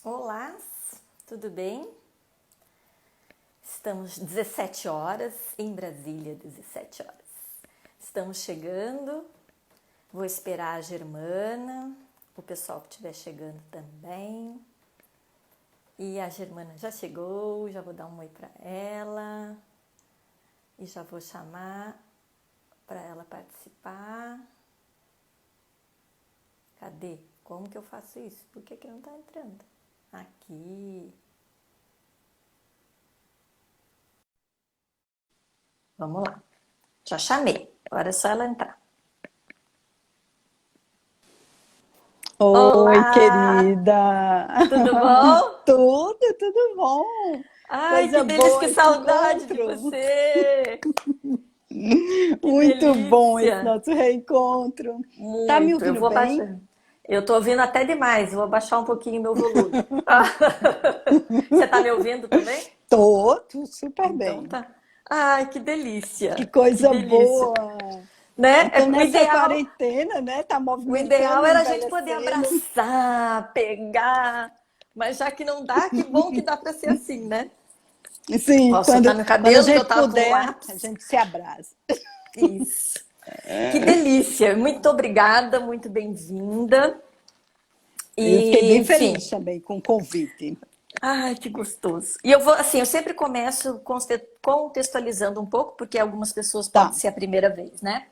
Olá, tudo bem? Estamos 17 horas, em Brasília, 17 horas. Estamos chegando, vou esperar a Germana, o pessoal que estiver chegando também. E a Germana já chegou, já vou dar um oi para ela e já vou chamar para ela participar. Cadê? Como que eu faço isso? Por que não está entrando? Aqui. Vamos lá. Já chamei. Agora é só ela entrar. Oi, Olá! querida! Tudo bom? Tudo bom? Ai, que Coisa delícia, que boa esse saudade de encontro! você! Que Muito bom esse delícia! nosso reencontro. Tá me Muito. Eu ouvindo vou bem? abaixar. Eu tô ouvindo até demais. Vou abaixar um pouquinho meu volume. Você tá me ouvindo também? Tô super Então bem. tá. Ai, que Que delícia! Que coisa delícia! boa! Né? Então, O nessa ideal, quarentena, né? Tá o ideal movimentando, era a gente poder envelhecendo. abraçar, pegar, mas já que não dá, que bom que dá para ser assim, né? Sim, Posso soltar meu quando a cabelo, que eu gente tava com puder, a lápis. gente se abraça. Isso. Que delícia. Muito obrigada, muito bem-vinda. Eu fiquei E, bem enfim, feliz também com o convite. ai, que gostoso. E eu vou, assim, eu sempre começo contextualizando um pouco, porque algumas pessoas pode Tá. ser a primeira vez, né?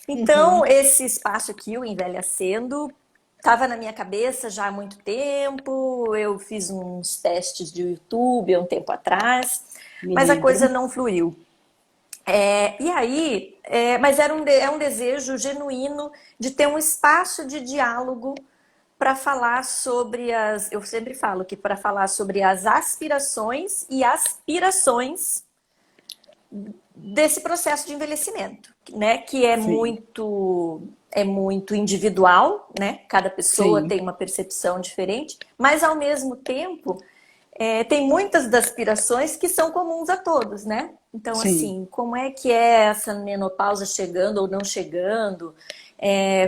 Então, Uhum. esse espaço aqui, o Envelhecendo, estava na minha cabeça já há muito tempo. Eu fiz uns testes de YouTube há um tempo atrás, Me mas a coisa lembro. não fluiu. E aí, mas é um desejo genuíno de ter um espaço de diálogo para falar sobre as. Eu sempre falo que para falar sobre as aspirações e aspirações desse processo de envelhecimento, né? Que Sim, é muito individual, né? Cada pessoa sim, tem uma percepção diferente, mas ao mesmo tempo tem muitas das aspirações que são comuns a todos, né? Então, sim. assim, como é que é essa menopausa chegando ou não chegando?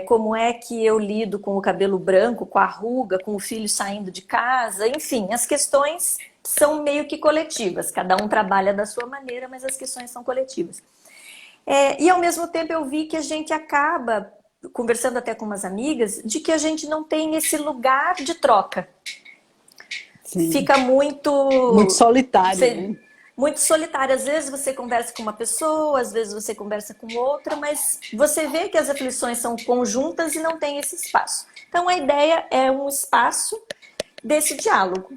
Como é que eu lido com o cabelo branco, com a ruga, com o filho saindo de casa? Enfim, as questões são meio que coletivas. Cada um trabalha da sua maneira, mas as questões são coletivas. E ao mesmo tempo eu vi que a gente acaba, conversando até com umas amigas, de que a gente não tem esse lugar de troca. Sim. Fica Muito muito solitário, né? muito solitário. Às vezes você conversa com uma pessoa, às vezes você conversa com outra, mas você vê que as aflições são conjuntas e não tem esse espaço. Então a ideia é um espaço desse diálogo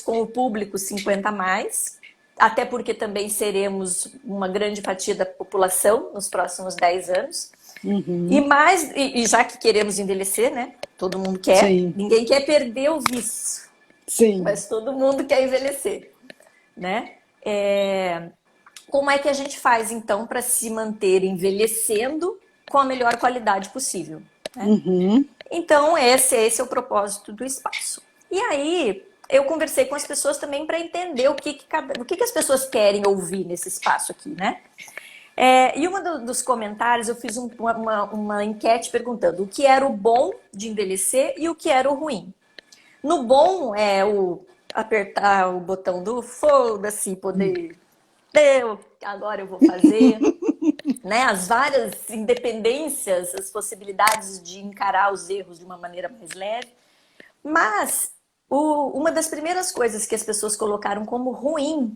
com o público 50 a mais, até porque também seremos uma grande fatia da população nos próximos 10 anos. E Uhum. mais, e já que queremos envelhecer, né? Todo mundo quer, Sim, ninguém quer perder o vício, sim. mas todo mundo quer envelhecer, né? Como é que a gente faz então para se manter envelhecendo com a melhor qualidade possível, né? Uhum. Então esse é o propósito do espaço. E aí eu conversei com as pessoas também para entender o que as pessoas querem ouvir nesse espaço aqui, né? E dos comentários eu fiz uma enquete perguntando o que era o bom de envelhecer e o que era o ruim. No bom é o apertar o botão do foda-se, poder agora eu vou fazer, né? As várias independências, as possibilidades de encarar os erros de uma maneira mais leve. Mas uma das primeiras coisas que as pessoas colocaram como ruim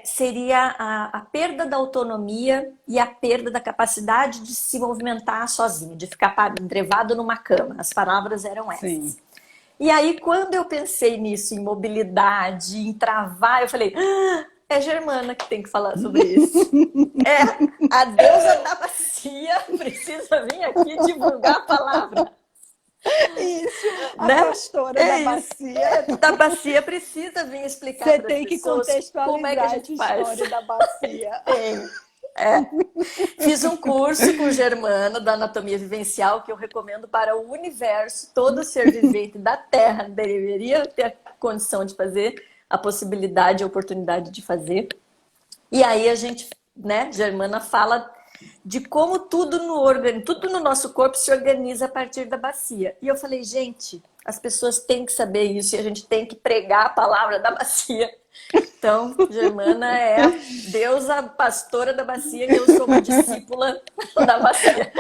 seria a perda da autonomia e a perda da capacidade de se movimentar sozinho, de ficar entrevado numa cama. As palavras eram essas. Sim. E aí, quando eu pensei nisso, em mobilidade, em travar, eu falei, é Germana que tem que falar sobre isso. A deusa da bacia precisa vir aqui divulgar a palavra, Isso, a né? pastora da É isso. bacia. Da bacia precisa vir explicar Você para as tem que pessoas como é que a contextualizar gente essa faz. história da bacia. Tem. Fiz um curso com Germana da anatomia vivencial que eu recomendo para o universo. Todo ser vivente da Terra deveria ter a condição de fazer, a possibilidade, a oportunidade de fazer. E aí a gente, né, Germana fala de como tudo no nosso corpo se organiza a partir da bacia. E eu falei, gente, As pessoas têm que saber isso e a gente tem que pregar a palavra da bacia. Então, Germana é a deusa pastora da bacia e eu sou uma discípula da bacia.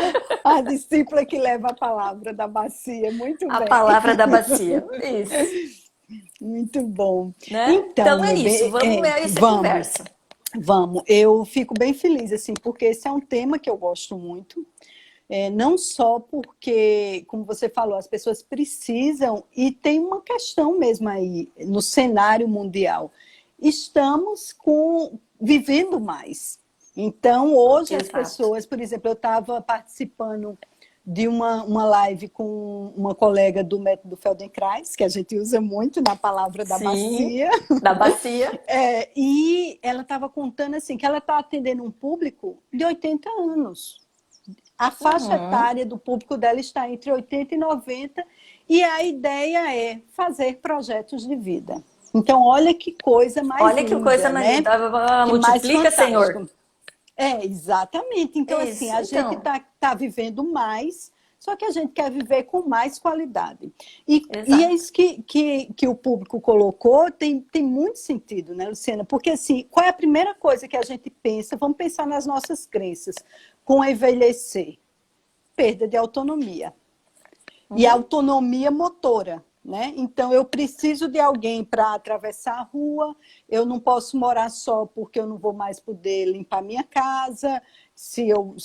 A discípula que leva a palavra da bacia, muito A bem. palavra da bacia. Isso. Muito bom. Né? Então, Então é meu isso, bem, vamos ver essa vamos, conversa. vamos. Eu fico bem feliz, assim, porque esse é um tema que eu gosto muito. Não só porque, como você falou, as pessoas precisam, e tem uma questão mesmo aí no cenário mundial. Estamos vivendo mais. Então, hoje as Exato. pessoas, por exemplo, eu estava participando de uma live com uma colega do método Feldenkrais, que a gente usa muito na palavra da Sim, bacia, da bacia. e ela estava contando assim que ela está atendendo um público de 80 anos. A faixa etária do público dela está entre 80 e 90, e a ideia é fazer projetos de vida. Então, olha que coisa mais Olha que coisa linda, mais né? linda. Que mais Multiplica, Senhor. fantástico. Exatamente. Então, assim, Isso, a gente então. tá vivendo mais, só que a gente quer viver com mais qualidade. E é Exato. isso que o público colocou, tem muito sentido, né, Luciana? Porque, assim, qual é a primeira coisa que a gente pensa? Vamos pensar nas nossas crenças com envelhecer. Perda de autonomia. E autonomia motora, né? Então, eu preciso de alguém para atravessar a rua, eu não posso morar só porque eu não vou mais poder limpar minha casa, se eu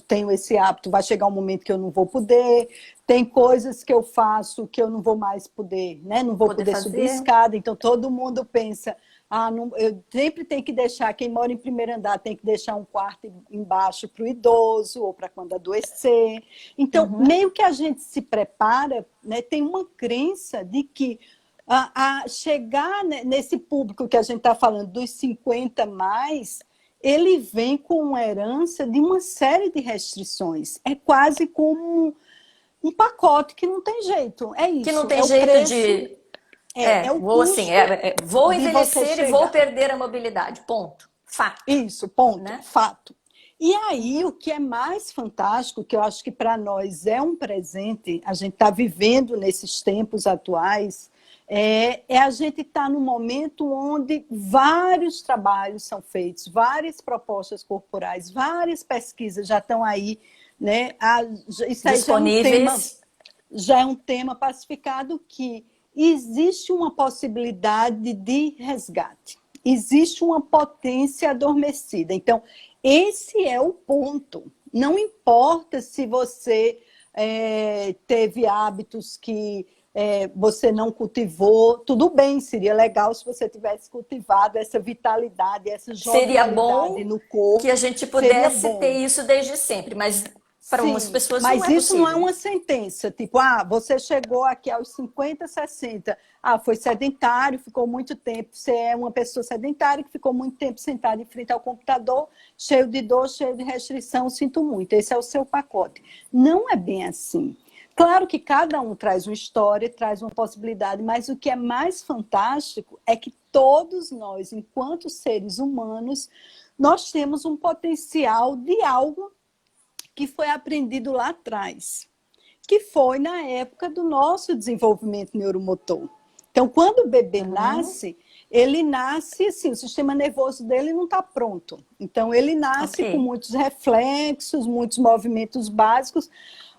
tenho esse hábito, vai chegar um momento que eu não vou poder, tem coisas que eu faço que eu não vou mais poder, né? Não vou poder subir fazer. escada, então todo mundo pensa, não, eu sempre tenho que deixar, quem mora em primeiro andar tem que deixar um quarto embaixo para o idoso ou para quando adoecer. Então, meio que a gente se prepara, né, tem uma crença de que a chegar nesse público que a gente está falando, dos 50 mais, ele vem com uma herança de uma série de restrições. É quase como um pacote que não tem jeito. É isso. Que não tem é o jeito preço, de. é o Vou assim, custo vou de você envelhecer e vou chegar. perder a mobilidade. Ponto. Fato. Isso, ponto, Né? fato. E aí, o que é mais fantástico, que eu acho que para nós é um presente, a gente está vivendo nesses tempos atuais, é a gente estar no momento onde vários trabalhos são feitos, várias propostas corporais, várias pesquisas já estão aí, né? Isso aí Disponíveis. já é um tema pacificado que existe uma possibilidade de resgate. Existe uma potência adormecida. Então, esse é o ponto. Não importa se você teve hábitos que você não cultivou, tudo bem, seria legal se você tivesse cultivado essa vitalidade, essa Seria jovialidade bom no corpo. que a gente Seria pudesse ter bom. isso desde sempre, mas para umas Sim, pessoas não mas é isso não é possível. uma sentença, tipo, você chegou aqui aos 50, 60, foi sedentário, ficou muito tempo, você é uma pessoa sedentária que ficou muito tempo sentada em frente ao computador, cheio de dor, cheio de restrição, sinto muito, esse é o seu pacote. Não é bem assim. Claro que cada um traz uma história, traz uma possibilidade, mas o que é mais fantástico é que todos nós, enquanto seres humanos, nós temos um potencial de algo que foi aprendido lá atrás, que foi na época do nosso desenvolvimento neuromotor. Então, quando o bebê nasce, ele nasce assim, o sistema nervoso dele não está pronto. Então, ele nasce com muitos reflexos, muitos movimentos básicos,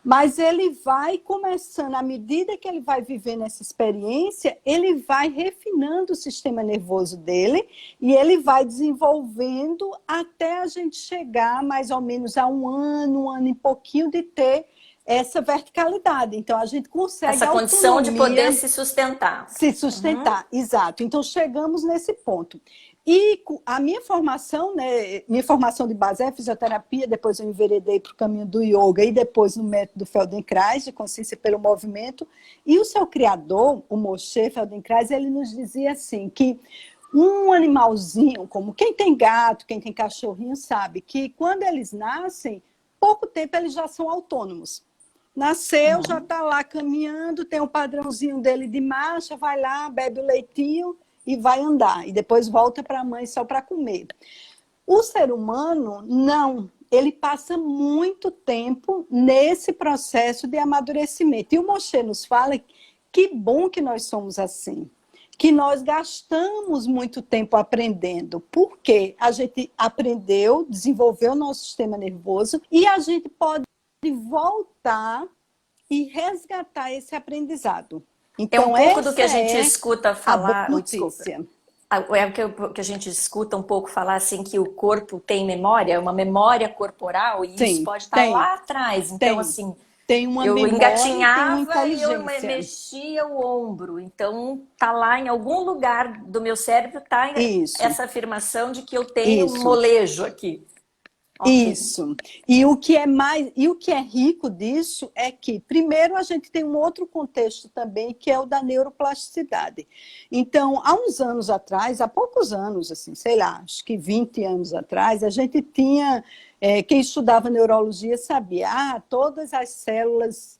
mas ele vai começando, à medida que ele vai vivendo essa experiência, ele vai refinando o sistema nervoso dele e ele vai desenvolvendo até a gente chegar mais ou menos a um ano e pouquinho de ter essa verticalidade. Então, a gente consegue essa condição de poder se sustentar. Se sustentar, exato. Então, chegamos nesse ponto. E a minha formação, né, minha formação de base é fisioterapia, depois eu enveredei para o caminho do yoga e depois no método Feldenkrais, de consciência pelo movimento. E o seu criador, o Moshe Feldenkrais, ele nos dizia assim, que um animalzinho, como quem tem gato, quem tem cachorrinho, sabe que quando eles nascem, pouco tempo eles já são autônomos. Nasceu, já está lá caminhando, tem um padrãozinho dele de marcha, vai lá, bebe o leitinho e vai andar. E depois volta para a mãe só para comer. O ser humano, não. Ele passa muito tempo nesse processo de amadurecimento. E o Moshe nos fala que bom que nós somos assim, que nós gastamos muito tempo aprendendo, porque a gente aprendeu, desenvolveu o nosso sistema nervoso e a gente pode voltar e resgatar esse aprendizado. É um Então, pouco do que a essa gente é escuta a boa falar, desculpa. notícia. É o que a gente escuta um pouco falar assim que o corpo tem memória, uma memória corporal, e isso Sim, pode estar lá atrás. Então, tem. assim, Tem uma eu memória e tem uma engatinhava e eu inteligência. mexia o ombro. Então, tá lá em algum lugar do meu cérebro, tá Isso, essa afirmação de que eu tenho um isso. molejo aqui. Ok. Isso. E o que é mais, e o que é rico disso é que, primeiro, a gente tem um outro contexto também, que é o da neuroplasticidade. Então, há uns anos atrás, há poucos anos, assim, sei lá, acho que 20 anos atrás, a gente tinha, quem estudava neurologia sabia, todas as células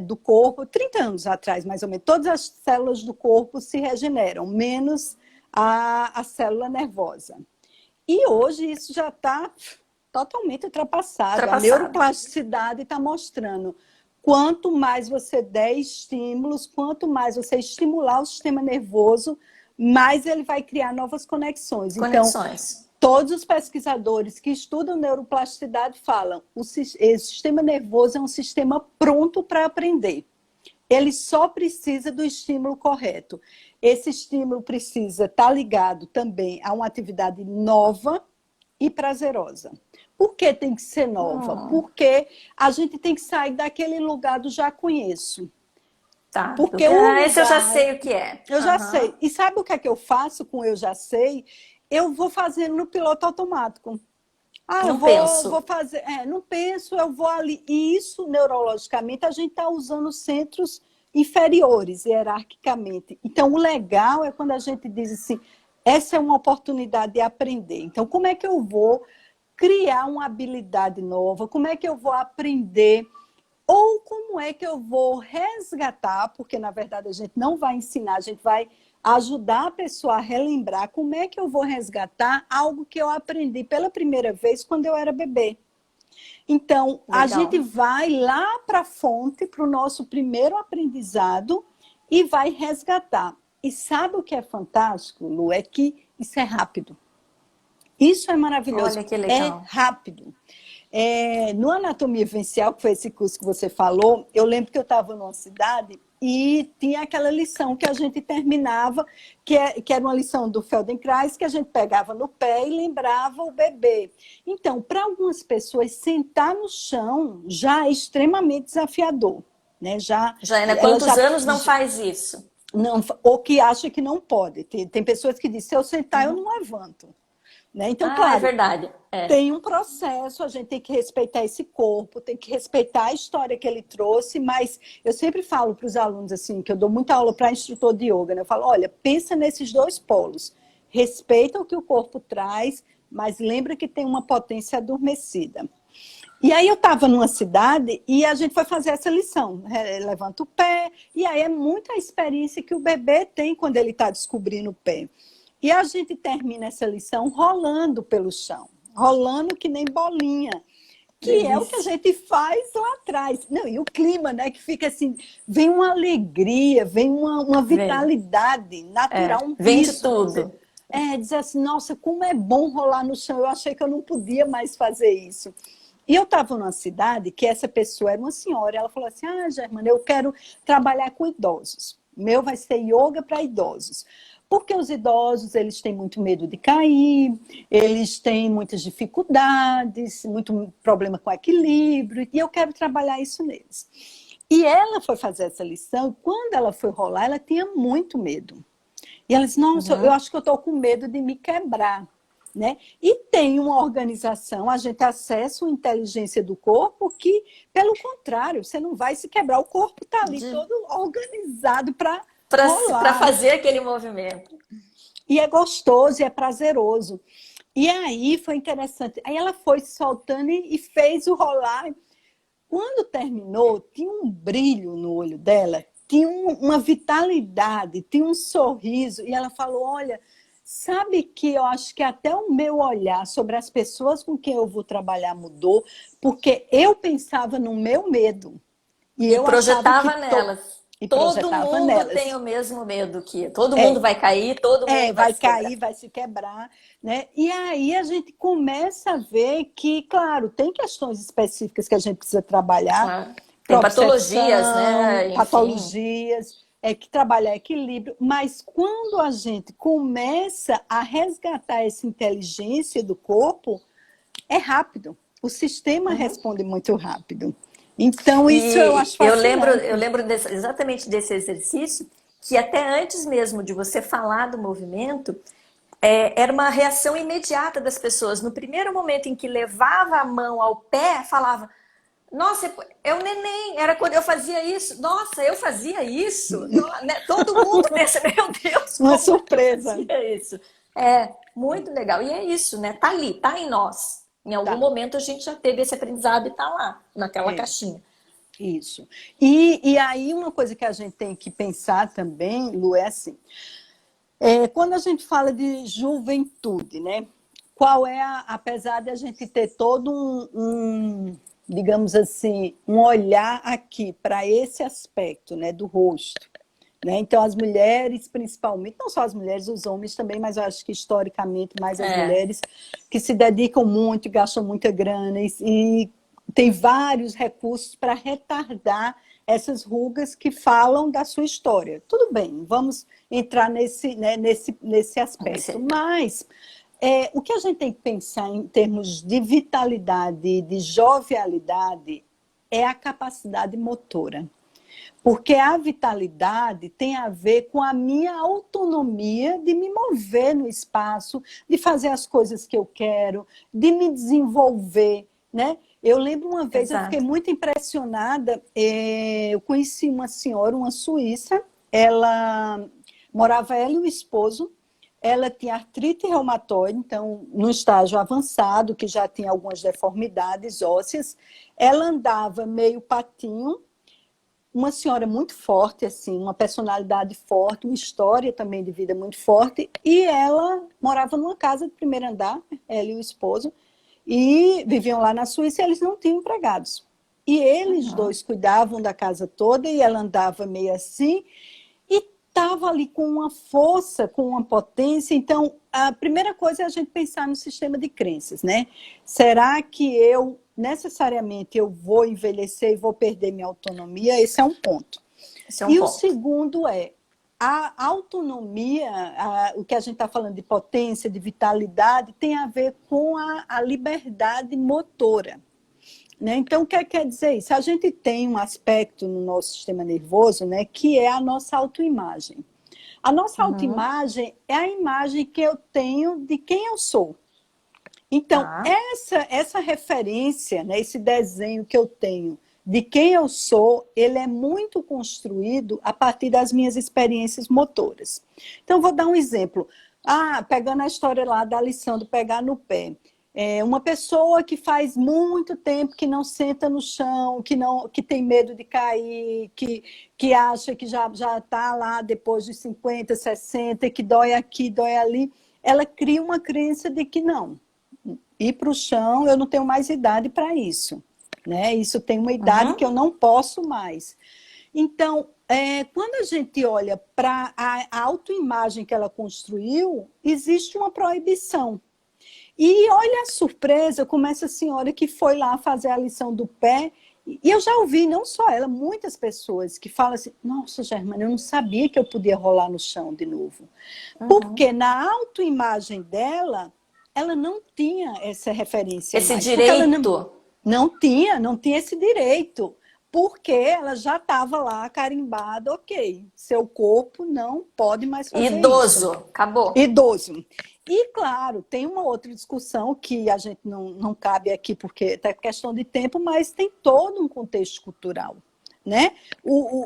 do corpo, 30 anos atrás, mais ou menos, todas as células do corpo se regeneram, menos a célula nervosa. E hoje isso já está totalmente ultrapassado. A Ultrapassado. neuroplasticidade está mostrando quanto mais você der estímulos, quanto mais você estimular o sistema nervoso, mais ele vai criar novas conexões. Conexões. Então, todos os pesquisadores que estudam neuroplasticidade falam que esse sistema nervoso é um sistema pronto para aprender. Ele só precisa do estímulo correto. Esse estímulo precisa estar ligado também a uma atividade nova e prazerosa. Por que tem que ser nova? Porque a gente tem que sair daquele lugar do já conheço. Tá. Porque Esse eu já sei o que é. Eu já sei. E sabe o que é que eu faço com eu já sei? Eu vou fazendo no piloto automático. Não penso. Vou fazer. Não penso, eu vou ali. E isso, neurologicamente, a gente está usando centros inferiores, hierarquicamente. Então, o legal é quando a gente diz assim, essa é uma oportunidade de aprender. Então, como é que eu vou criar uma habilidade nova? Como é que eu vou aprender? Ou como é que eu vou resgatar? Porque, na verdade, a gente não vai ensinar, a gente vai ajudar a pessoa a relembrar como é que eu vou resgatar algo que eu aprendi pela primeira vez quando eu era bebê. Então, Legal. A gente vai lá para a fonte, para o nosso primeiro aprendizado e vai resgatar. E sabe o que é fantástico, Lu? É que isso é rápido. Isso é maravilhoso. Olha que legal. É rápido. No Anatomia Vivencial, que foi esse curso que você falou, eu lembro que eu estava numa cidade e tinha aquela lição que a gente terminava, que era uma lição do Feldenkrais, que a gente pegava no pé e lembrava o bebê. Então, para algumas pessoas, sentar no chão já é extremamente desafiador. Né? Quantos anos não faz isso? Não, ou que acha que não pode. Tem pessoas que dizem, se eu sentar, eu não levanto. Né? Então, claro, é verdade. Tem um processo, a gente tem que respeitar esse corpo, tem que respeitar a história que ele trouxe, mas eu sempre falo para os alunos, assim, que eu dou muita aula para instrutor de yoga, né? Eu falo, olha, pensa nesses dois polos, respeita o que o corpo traz, mas lembra que tem uma potência adormecida. E aí eu estava numa cidade e a gente foi fazer essa lição, levanta o pé, e aí é muita experiência que o bebê tem quando ele está descobrindo o pé. E a gente termina essa lição rolando pelo chão, rolando que nem bolinha, que é o que a gente faz lá atrás. Não, e o clima, né, que fica assim, vem uma alegria, vem uma vitalidade natural. Vem de tudo. Dizer assim, nossa, como é bom rolar no chão, eu achei que eu não podia mais fazer isso. E eu estava numa cidade que essa pessoa era uma senhora, ela falou assim, Germana, eu quero trabalhar com idosos. O meu vai ser yoga para idosos. Porque os idosos, eles têm muito medo de cair, eles têm muitas dificuldades, muito problema com equilíbrio, e eu quero trabalhar isso neles. E ela foi fazer essa lição, e quando ela foi rolar, ela tinha muito medo. E ela disse, nossa, eu acho que eu estou com medo de me quebrar. Né? E tem uma organização, a gente acessa a inteligência do corpo que, pelo contrário, você não vai se quebrar, o corpo está ali todo organizado para fazer aquele movimento. E é gostoso, e é prazeroso. E aí foi interessante. Aí ela foi se soltando e fez o rolar. Quando terminou, tinha um brilho no olho dela, tinha uma vitalidade, tinha um sorriso. E ela falou, olha, sabe que eu acho que até o meu olhar sobre as pessoas com quem eu vou trabalhar mudou, porque eu pensava no meu medo. E eu projetava nelas. e Todo projetava mundo nelas. tem o mesmo medo que todo mundo vai cair, todo mundo vai Vai se quebrar. cair, vai se quebrar, né? E aí a gente começa a ver que, claro, tem questões específicas que a gente precisa trabalhar, Claro. Tem patologias, propriocepção, né? Enfim. patologias, que trabalhar equilíbrio, mas quando a gente começa a resgatar essa inteligência do corpo, é rápido. O sistema Uhum. responde muito rápido. Então, isso eu E acho fascinante. eu lembro exatamente desse exercício, que até antes mesmo de você falar do movimento, era uma reação imediata das pessoas. No primeiro momento em que levava a mão ao pé, falava: Nossa, é o neném. Era quando eu fazia isso. Nossa, eu fazia isso. Né? Todo mundo pensa: Meu Deus, Uma como é que eu surpresa. fazia isso? É muito legal. E é isso, né? Tá ali, tá em nós. Em algum Tá, momento a gente já teve esse aprendizado e tá lá, naquela é. caixinha. Isso. E aí, uma coisa que a gente tem que pensar também, Lu, é assim: quando a gente fala de juventude, né? Qual é apesar de a gente ter todo digamos assim, um olhar aqui para esse aspecto, né, do rosto, né? Então, as mulheres, principalmente, não só as mulheres, os homens também, mas eu acho que historicamente mais as É, mulheres que se dedicam muito, gastam muita grana e tem vários recursos para retardar essas rugas que falam da sua história. Tudo bem, vamos entrar nesse aspecto. Mas o que a gente tem que pensar em termos de vitalidade, de jovialidade, é a capacidade motora. Porque a vitalidade tem a ver com a minha autonomia de me mover no espaço, de fazer as coisas que eu quero, de me desenvolver, né? Eu lembro uma vez, eu fiquei exato. muito impressionada, eu conheci uma senhora, uma suíça, ela morava ela e o esposo, ela tinha artrite reumatoide, então, no estágio avançado, que já tinha algumas deformidades ósseas, ela andava meio patinho, uma senhora muito forte, assim, uma personalidade forte, uma história também de vida muito forte, e ela morava numa casa de primeiro andar, ela e o esposo, e viviam lá na Suíça e eles não tinham empregados. E eles Uhum. dois cuidavam da casa toda e ela andava meio assim, e estava ali com uma força, com uma potência. Então, a primeira coisa é a gente pensar no sistema de crenças, né? Será que eu necessariamente eu vou envelhecer e vou perder minha autonomia? Esse é um ponto. Esse é um E o ponto. segundo é a autonomia, o que a gente está falando de potência, de vitalidade, tem a ver com a liberdade motora. Né? Então, o que quer dizer isso? A gente tem um aspecto no nosso sistema nervoso, né, que é a nossa autoimagem. A nossa Uhum. autoimagem é a imagem que eu tenho de quem eu sou. Então, Tá. essa referência, né, esse desenho que eu tenho de quem eu sou, ele é muito construído a partir das minhas experiências motoras. Então, vou dar um exemplo. Pegando a história lá da lição do pegar no pé. Uma pessoa que faz muito tempo que não senta no chão, que tem medo de cair, que acha que já está lá depois dos 50, 60, que dói aqui, dói ali, ela cria uma crença de que não, ir para o chão, eu não tenho mais idade para isso. Né? Isso tem uma idade que Uhum. eu não posso mais. Então, quando a gente olha para a autoimagem que ela construiu, existe uma proibição. E olha a surpresa, como essa senhora que foi lá fazer a lição do pé, e eu já ouvi, não só ela, muitas pessoas que falam assim: nossa, Germana, eu não sabia que eu podia rolar no chão de novo. Uhum. Porque na autoimagem dela, ela não tinha essa referência Esse mais. Porque ela direito. não tinha esse direito. Porque ela já estava lá carimbada, ok, seu corpo não pode mais fazer isso. Idoso. Acabou. Idoso. E, claro, tem uma outra discussão que a gente não cabe aqui porque é questão de tempo, mas tem todo um contexto cultural, né?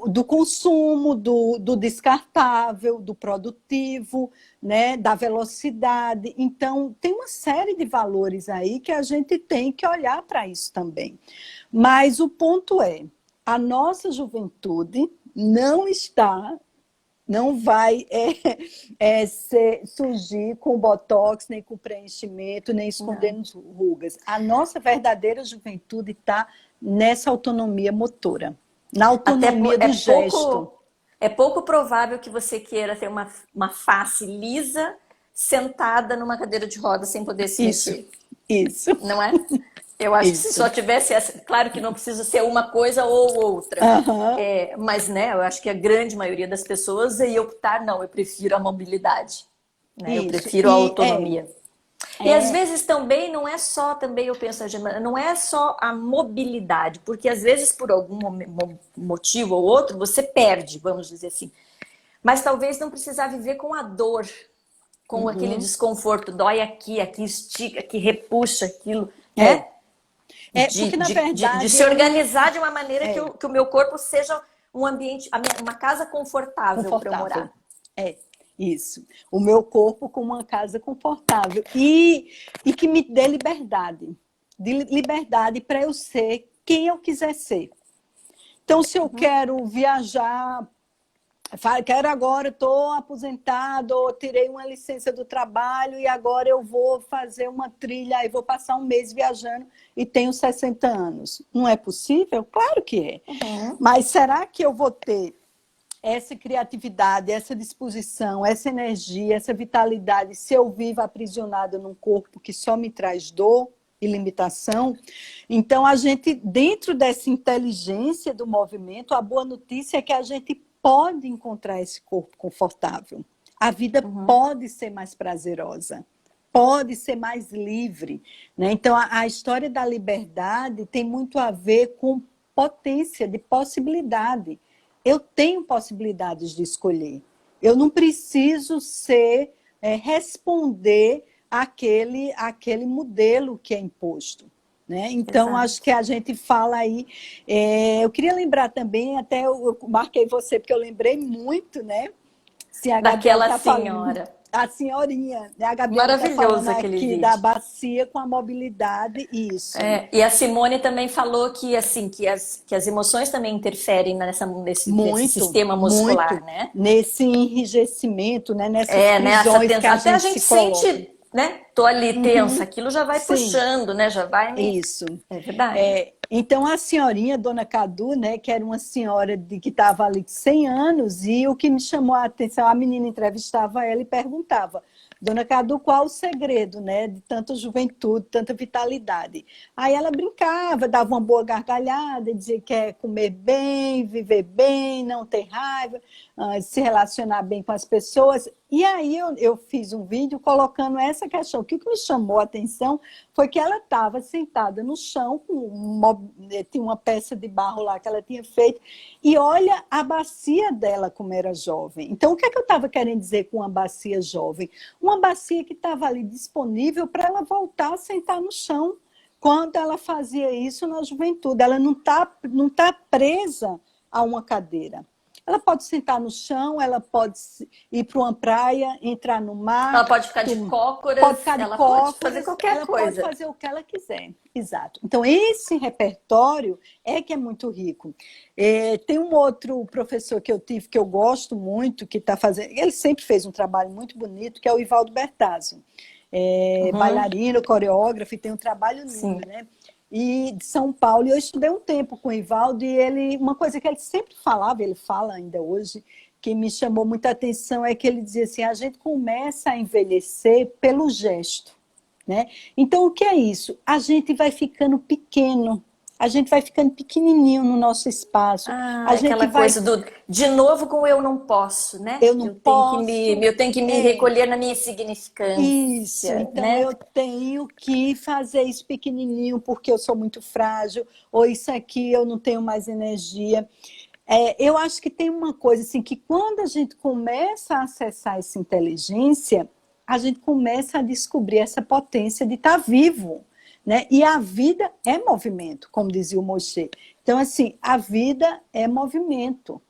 Do consumo, do descartável, do produtivo, né? Da velocidade. Então, tem uma série de valores aí que a gente tem que olhar para isso também. Mas o ponto é, a nossa juventude não vai surgir com botox, nem com preenchimento, nem Não. escondendo rugas. A nossa verdadeira juventude está nessa autonomia motora, na Até autonomia é do pouco, gesto. É pouco provável que você queira ter uma face lisa sentada numa cadeira de roda sem poder se Isso, mexer, isso, não é? Eu acho que se isso. só tivesse essa, claro que não precisa ser uma coisa ou outra, Aham, mas né, eu acho que a grande maioria das pessoas ia optar, não, eu prefiro a mobilidade, né? Eu isso. prefiro a E autonomia. E às é, vezes também não é só, também eu penso, não é só a mobilidade, porque às vezes por algum motivo ou outro você perde, vamos dizer assim. Mas talvez não precisar viver com a dor, com aquele uhum, desconforto, dói aqui, aqui estica, aqui repuxa aquilo, é, né? porque na De verdade se eu não. organizar de uma maneira É, que o meu corpo seja um ambiente, uma casa confortável para eu confortável. morar. É, isso. O meu corpo com uma casa confortável. E que me dê liberdade. De liberdade para eu ser quem eu quiser ser. Então, se eu quero viajar, quero agora, estou aposentado, ou tirei uma licença do trabalho e agora eu vou fazer uma trilha e vou passar um mês viajando e tenho 60 anos. Não é possível? Claro que é. Uhum. Mas será que eu vou ter essa criatividade, essa disposição, essa energia, essa vitalidade, se eu vivo aprisionada num corpo que só me traz dor e limitação? Então, a gente, dentro dessa inteligência do movimento, a boa notícia é que a gente pode encontrar esse corpo confortável. A vida Uhum. pode ser mais prazerosa, pode ser mais livre, né? Então, a história da liberdade tem muito a ver com potência de possibilidade. Eu tenho possibilidades de escolher. Eu não preciso responder àquele modelo que é imposto. Né? Então, acho que Exato. a gente fala aí. Eu queria lembrar também, até eu marquei você, porque eu lembrei muito, né? Se a Gabriela Daquela está falando, senhora. a senhorinha, né? A Gabriela está falando Maravilhoso aquele aqui da vídeo. bacia com a mobilidade, isso. E a Simone também falou que assim que as emoções também interferem nesse Muito, sistema muscular, muito né? nesse enrijecimento, né? Nessas Nessa prisões que tensão. a Até a gente se gente coloca. sente, né? Tô ali tensa, Uhum, aquilo já vai sim, puxando, né? Já vai me. isso. É verdade. Então, a senhorinha, Dona Cadu, né, que era uma senhora que estava ali de 100 anos, e o que me chamou a atenção, a menina entrevistava ela e perguntava, Dona Cadu, qual o segredo, né, de tanta juventude, tanta vitalidade? Aí ela brincava, dava uma boa gargalhada, dizia que é comer bem, viver bem, não ter raiva, se relacionar bem com as pessoas. E aí eu fiz um vídeo colocando essa questão. O que me chamou a atenção foi que ela estava sentada no chão, tinha uma peça de barro lá que ela tinha feito, e olha a bacia dela como era jovem. Então, o que é que eu estava querendo dizer com uma bacia jovem? Uma bacia que estava ali disponível para ela voltar a sentar no chão quando ela fazia isso na juventude. Ela não tá presa a uma cadeira. Ela pode sentar no chão, ela pode ir para uma praia, entrar no mar, Ela pode ficar de pode cócoras, ficar de ela pode fazer cócoras, qualquer ela pode coisa. fazer o que ela quiser. Exato. Então, esse repertório é que é muito rico. Tem um outro professor que eu tive, que eu gosto muito, que está fazendo. Ele sempre fez um trabalho muito bonito, que é o Ivaldo Bertazzo. Uhum, Bailarino, coreógrafo, e tem um trabalho lindo, sim. né? E de São Paulo, e eu estudei um tempo com o Ivaldo, e uma coisa que ele sempre falava, ele fala ainda hoje, que me chamou muita atenção, é que ele dizia assim, a gente começa a envelhecer pelo gesto, né? Então, o que é isso? A gente vai ficando pequeno, a gente vai ficando pequenininho no nosso espaço, Ah, a gente aquela vai, coisa do de novo com eu não posso, né? eu não posso, Eu tenho que me recolher na minha isso, insignificância, então né? eu tenho que fazer isso pequenininho porque eu sou muito frágil, ou isso aqui eu não tenho mais energia. Eu acho que tem uma coisa assim, que quando a gente começa a acessar essa inteligência, a gente começa a descobrir essa potência de estar vivo, né? E a vida é movimento, como dizia o Moshe. Então, assim, a vida é movimento.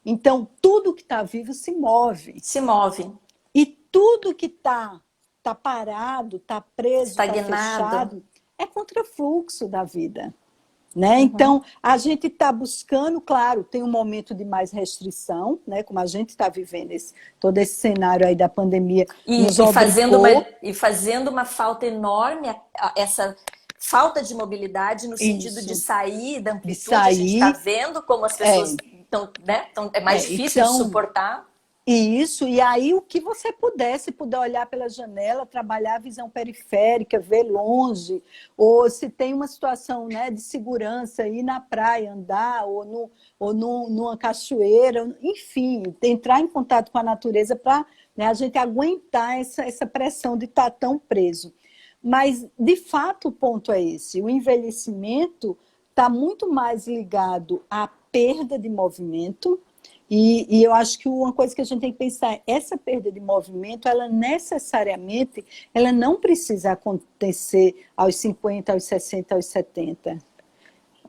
Então, tudo que está vivo se move. Se move, E tudo que tá parado, está preso, está estagnado. fechado, é contrafluxo da vida. Né? Uhum. Então, a gente está buscando, claro, tem um momento de mais restrição, né? Como a gente está vivendo todo esse cenário aí da pandemia nos obrigou. E fazendo uma falta enorme, essa falta de mobilidade no sentido de Isso, sair da de amplitude, a gente está sair, vendo como as é, pessoas então, né? Então é mais difícil de suportar. Isso, e aí o que você puder, se puder olhar pela janela, trabalhar a visão periférica, ver longe, ou se tem uma situação, né, de segurança, ir na praia, andar, numa cachoeira, enfim, entrar em contato com a natureza para, né, a gente aguentar essa pressão de estar tão preso. Mas, de fato, o ponto é esse, o envelhecimento está muito mais ligado à perda de movimento. E eu acho que uma coisa que a gente tem que pensar, essa perda de movimento, ela necessariamente, ela não precisa acontecer aos 50, aos 60, aos 70.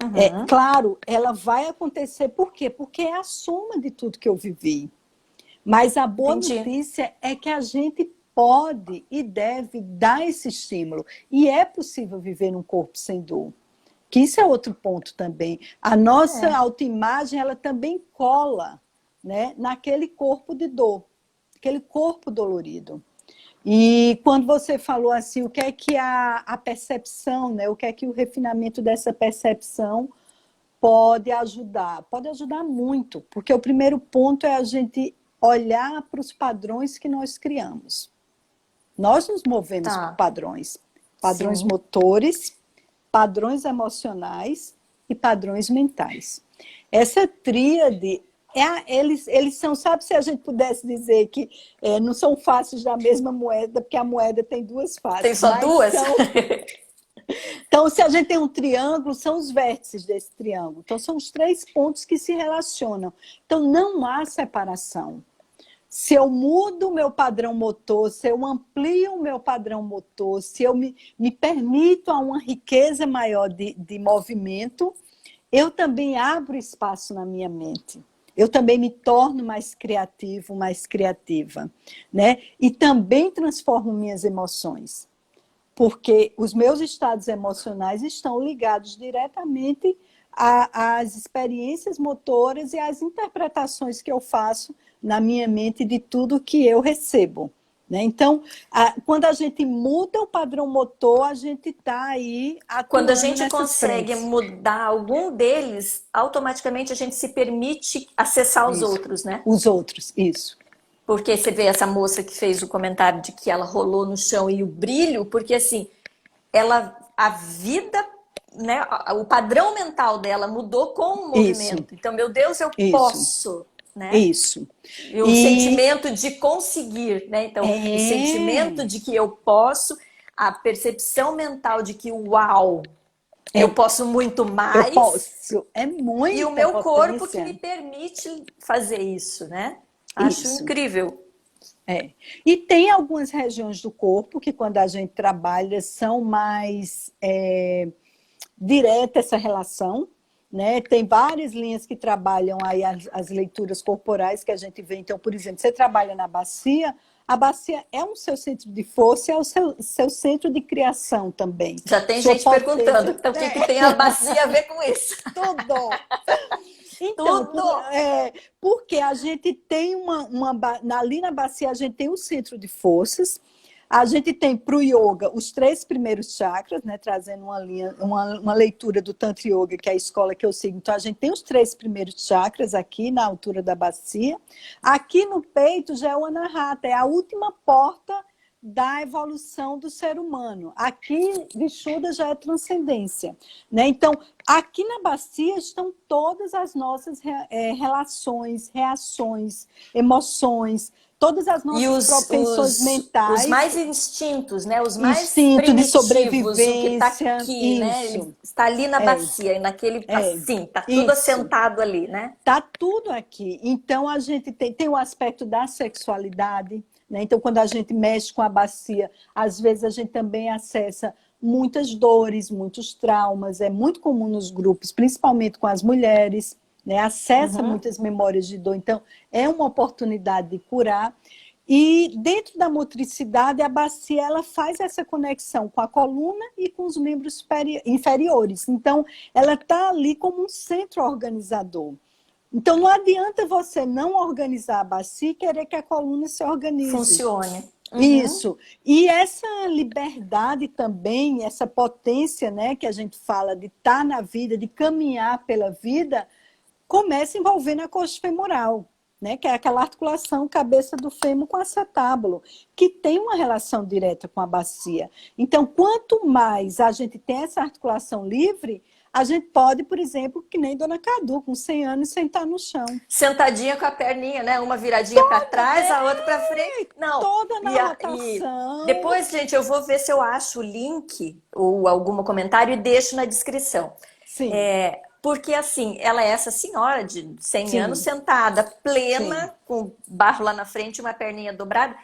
Uhum. Claro, ela vai acontecer, por quê? Porque é a soma de tudo que eu vivi. Mas a boa notícia é que a gente pode e deve dar esse estímulo. E é possível viver num corpo sem dor. Que isso é outro ponto também. A nossa autoimagem, ela também cola, né, naquele corpo de dor, aquele corpo dolorido. E quando você falou assim, o que é que a percepção, né, o que é que o refinamento dessa percepção pode ajudar? Pode ajudar muito, porque o primeiro ponto é a gente olhar para os padrões que nós criamos. Nós nos movemos por padrões. Padrões motores, padrões emocionais e padrões mentais. Essa tríade, eles são, sabe, se a gente pudesse dizer que não são faces da mesma moeda, porque a moeda tem duas faces. Tem só duas? Então, se a gente tem um triângulo, são os vértices desse triângulo. Então, são os 3 pontos que se relacionam. Então, não há separação. Se eu mudo o meu padrão motor, se eu amplio o meu padrão motor, se eu me permito a uma riqueza maior de movimento, eu também abro espaço na minha mente. Eu também me torno mais criativo, mais criativa, né? E também transformo minhas emoções. Porque os meus estados emocionais estão ligados diretamente às experiências motoras e às interpretações que eu faço na minha mente de tudo que eu recebo. Né? Então, quando a gente muda o padrão motor, a gente está aí atuando. Quando a gente nessas consegue frentes. mudar algum deles, automaticamente a gente se permite acessar os outros, né? Os outros, isso. Porque você vê essa moça que fez o comentário de que ela rolou no chão e o brilho, porque assim, a vida, né, o padrão mental dela mudou com o movimento. Isso. Então, meu Deus, eu posso, né? Isso. E o sentimento de conseguir, né? Então, o sentimento de que eu posso, a percepção mental de que, uau, eu posso muito mais. Eu posso, é muito. E o meu corpo que me permite fazer isso, né? Acho incrível. E tem algumas regiões do corpo que, quando a gente trabalha, são mais direta essa relação, né? Tem várias linhas que trabalham aí as leituras corporais que a gente vê. Então, por exemplo, você trabalha na bacia, a bacia é o seu centro de força, é o seu centro de criação também. Já tem gente perguntando, então o que tem a bacia a ver com isso? Tudo! Então, porque a gente tem ali na bacia a gente tem um centro de forças, a gente tem para o yoga os 3 primeiros chakras, né, trazendo uma leitura do Tantra Yoga, que é a escola que eu sigo. Então, a gente tem os 3 primeiros chakras aqui na altura da bacia. Aqui no peito já é o Anahata, é a última porta da evolução do ser humano. Aqui, Vishuddha já é transcendência. Né? Então, aqui na bacia estão todas as nossas relações, reações, emoções, todas as nossas propensões mentais. Os mais instintos, né? Os mais instinto de sobrevivência. O que está aqui, né? Ele está ali na bacia, naquele assim, está tudo assentado ali, né? Está tudo aqui. Então, a gente tem o aspecto da sexualidade, né? Então, quando a gente mexe com a bacia, às vezes a gente também acessa muitas dores, muitos traumas. É muito comum nos grupos, principalmente com as mulheres, né? Acessa muitas memórias de dor. Então, é uma oportunidade de curar. E dentro da motricidade, a bacia ela faz essa conexão com a coluna e com os membros inferiores. Então, ela está ali como um centro organizador. Então, não adianta você não organizar a bacia e querer que a coluna se organize. Funcione. Isso. E essa liberdade também, essa potência, né, que a gente fala de estar na vida, de caminhar pela vida, começa envolvendo a coxa femoral, né, que é aquela articulação cabeça do fêmur com acetábulo, que tem uma relação direta com a bacia. Então, quanto mais a gente tem essa articulação livre, a gente pode, por exemplo, que nem Dona Cadu, com 100 anos, sentar no chão. Sentadinha com a perninha, né? Uma viradinha para trás, a outra para frente. Não. Toda na E rotação. Depois, gente, eu vou ver se eu acho o link ou algum comentário e deixo na descrição. Sim. Porque, assim, ela é essa senhora de 100 Sim. anos, sentada, plena, Sim. com barro lá na frente, uma perninha dobrada.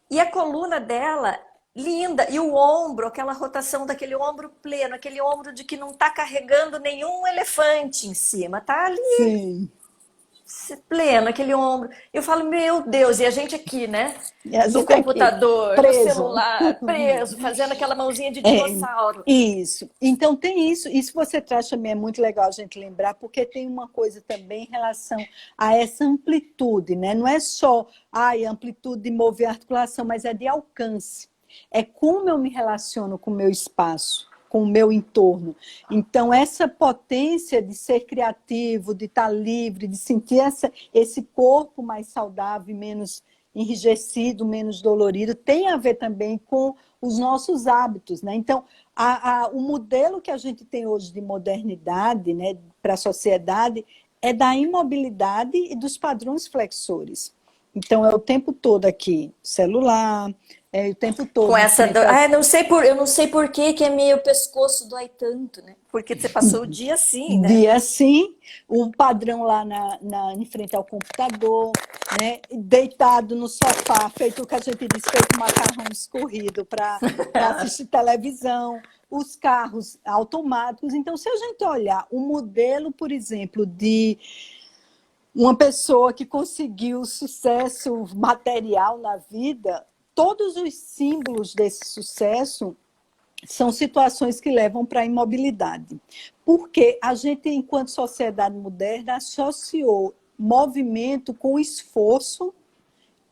E a coluna dela, linda. E o ombro, aquela rotação daquele ombro pleno, aquele ombro de que não está carregando nenhum elefante em cima. Tá ali, Sim. pleno, aquele ombro. Eu falo, meu Deus, e a gente aqui, né? No Aqui, computador, preso. no celular, preso, fazendo aquela mãozinha de dinossauro. Isso. Então tem isso. Isso que você traz também é muito legal a gente lembrar, porque tem uma coisa também em relação a essa amplitude, né? Não é só a amplitude de mover a articulação, mas é de alcance. É como eu me relaciono com o meu espaço, com o meu entorno. Então, essa potência de ser criativo, de estar livre, de sentir esse corpo mais saudável, menos enrijecido, menos dolorido, tem a ver também com os nossos hábitos, né? Então, o modelo que a gente tem hoje de modernidade, né, para a sociedade, é da imobilidade e dos padrões flexores. Então, é o tempo todo aqui, celular, o tempo todo. Com essa eu não sei por que é meio pescoço dói tanto, né? Porque você passou o dia assim, né? Dia assim, o padrão lá em frente ao computador, né? Deitado no sofá, feito o que a gente diz, feito macarrão escorrido para assistir televisão, os carros automáticos. Então, se a gente olhar o modelo, por exemplo, de uma pessoa que conseguiu sucesso material na vida, todos os símbolos desse sucesso são situações que levam para a imobilidade. Porque a gente, enquanto sociedade moderna, associou movimento com esforço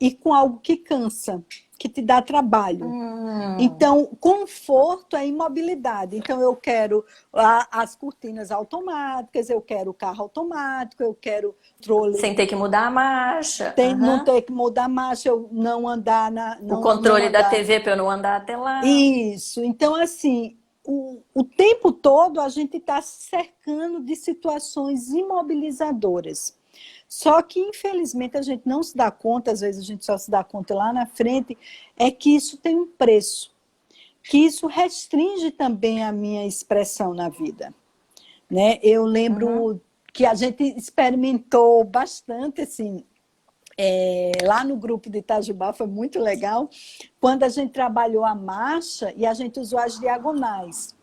e com algo que cansa, que te dá trabalho. Então, conforto é imobilidade. Então, eu quero as cortinas automáticas, eu quero o carro automático, eu quero trole. Sem ter que mudar a marcha. Não ter que mudar a marcha, eu não andar o controle da TV para eu não andar até lá. Isso. Então, assim, o tempo todo a gente está se cercando de situações imobilizadoras. Só que, infelizmente, a gente não se dá conta, às vezes a gente só se dá conta lá na frente, é que isso tem um preço, que isso restringe também a minha expressão na vida. Né? Eu lembro que a gente experimentou bastante, assim, lá no grupo de Itajubá, foi muito legal, quando a gente trabalhou a marcha e a gente usou as diagonais.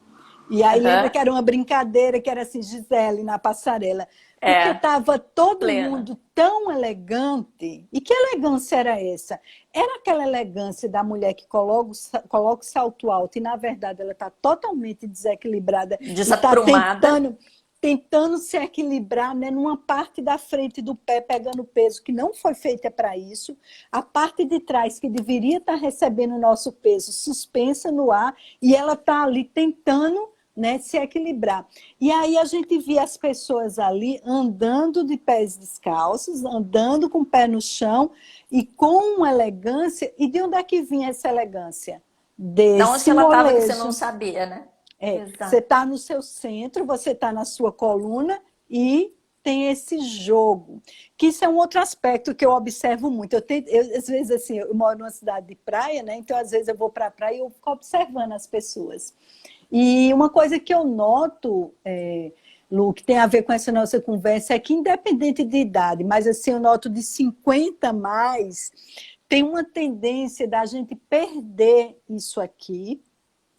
E aí lembra que era uma brincadeira, que era assim, Gisele na passarela. Porque estava todo mundo tão elegante. E que elegância era essa? Era aquela elegância da mulher que coloca o salto alto e, na verdade, ela está totalmente desequilibrada. Desaprumada. Está tentando se equilibrar, né, numa parte da frente do pé, pegando peso que não foi feita para isso. A parte de trás, que deveria estar recebendo o nosso peso, suspensa no ar. E ela está ali tentando... né, se equilibrar. E aí a gente via as pessoas ali andando de pés descalços, andando com o pé no chão e com uma elegância. E de onde é que vinha essa elegância? De onde que ela estava que você não sabia, né? Você está no seu centro, você está na sua coluna e tem esse jogo. Que isso é um outro aspecto que eu observo muito. Às vezes, assim, eu moro numa cidade de praia, né? Então, às vezes, eu vou para a praia e eu fico observando as pessoas. E uma coisa que eu noto, Lu, que tem a ver com essa nossa conversa, é que independente de idade, mas assim, eu noto de 50 mais, tem uma tendência da gente perder isso aqui,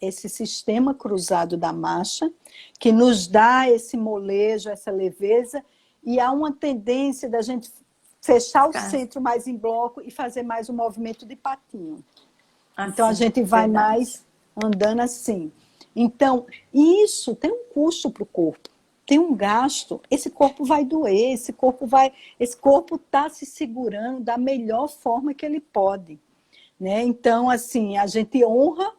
esse sistema cruzado da marcha, que nos dá esse molejo, essa leveza, e há uma tendência da gente fechar o centro mais em bloco e fazer mais um movimento de patinho. Então, a gente vai mais andando assim. Então, isso tem um custo para o corpo, tem um gasto. Esse corpo vai doer, esse corpo está se segurando da melhor forma que ele pode. Né? Então, assim, a gente honra,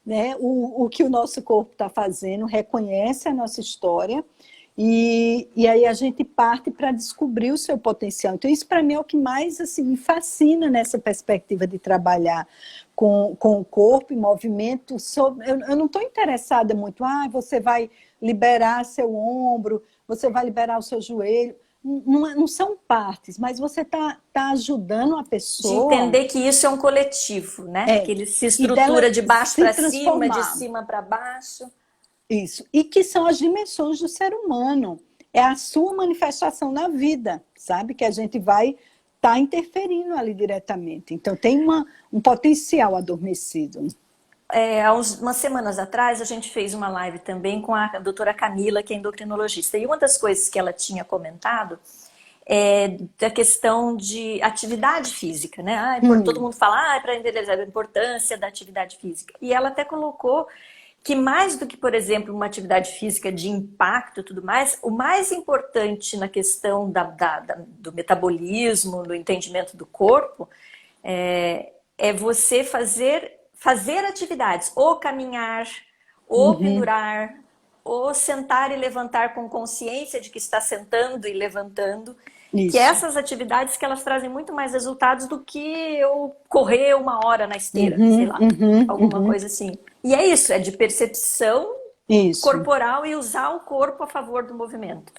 né, o que o nosso corpo está fazendo, reconhece a nossa história E aí a gente parte para descobrir o seu potencial. Então, isso para mim é o que mais assim, me fascina nessa perspectiva de trabalhar com o corpo em movimento. Eu não estou interessada muito, você vai liberar seu ombro, você vai liberar o seu joelho. Não são partes, mas você tá ajudando a De pessoa entender que isso é um coletivo, né? Que ele se e dela estrutura de baixo se para cima, de transformar. cima para baixo. Isso. E que são as dimensões do ser humano. É a sua manifestação na vida, sabe? Que a gente vai estar interferindo ali diretamente. Então, tem um potencial adormecido. Há umas semanas atrás, a gente fez uma live também com a doutora Camila, que é endocrinologista. E uma das coisas que ela tinha comentado é da questão de atividade física, né? Todo mundo fala, para envelhecer, a importância da atividade física. E ela até colocou que mais do que, por exemplo, uma atividade física de impacto e tudo mais, o mais importante na questão do metabolismo, do entendimento do corpo, é você fazer atividades, ou caminhar, ou pendurar, ou sentar e levantar com consciência de que está sentando e levantando. Isso. Que essas atividades que elas trazem muito mais resultados do que eu correr 1 hora na esteira, sei lá, alguma coisa assim. E é isso, é de percepção corporal e usar o corpo a favor do movimento.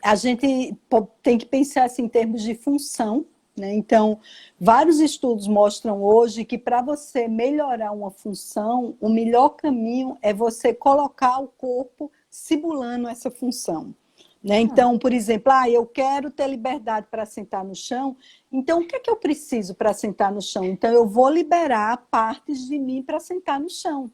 A gente tem que pensar assim, em termos de função, né? Então, vários estudos mostram hoje que para você melhorar uma função, o melhor caminho é você colocar o corpo simulando essa função. Né? Então, por exemplo, eu quero ter liberdade para sentar no chão, então o que é que eu preciso para sentar no chão? Então, eu vou liberar partes de mim para sentar no chão.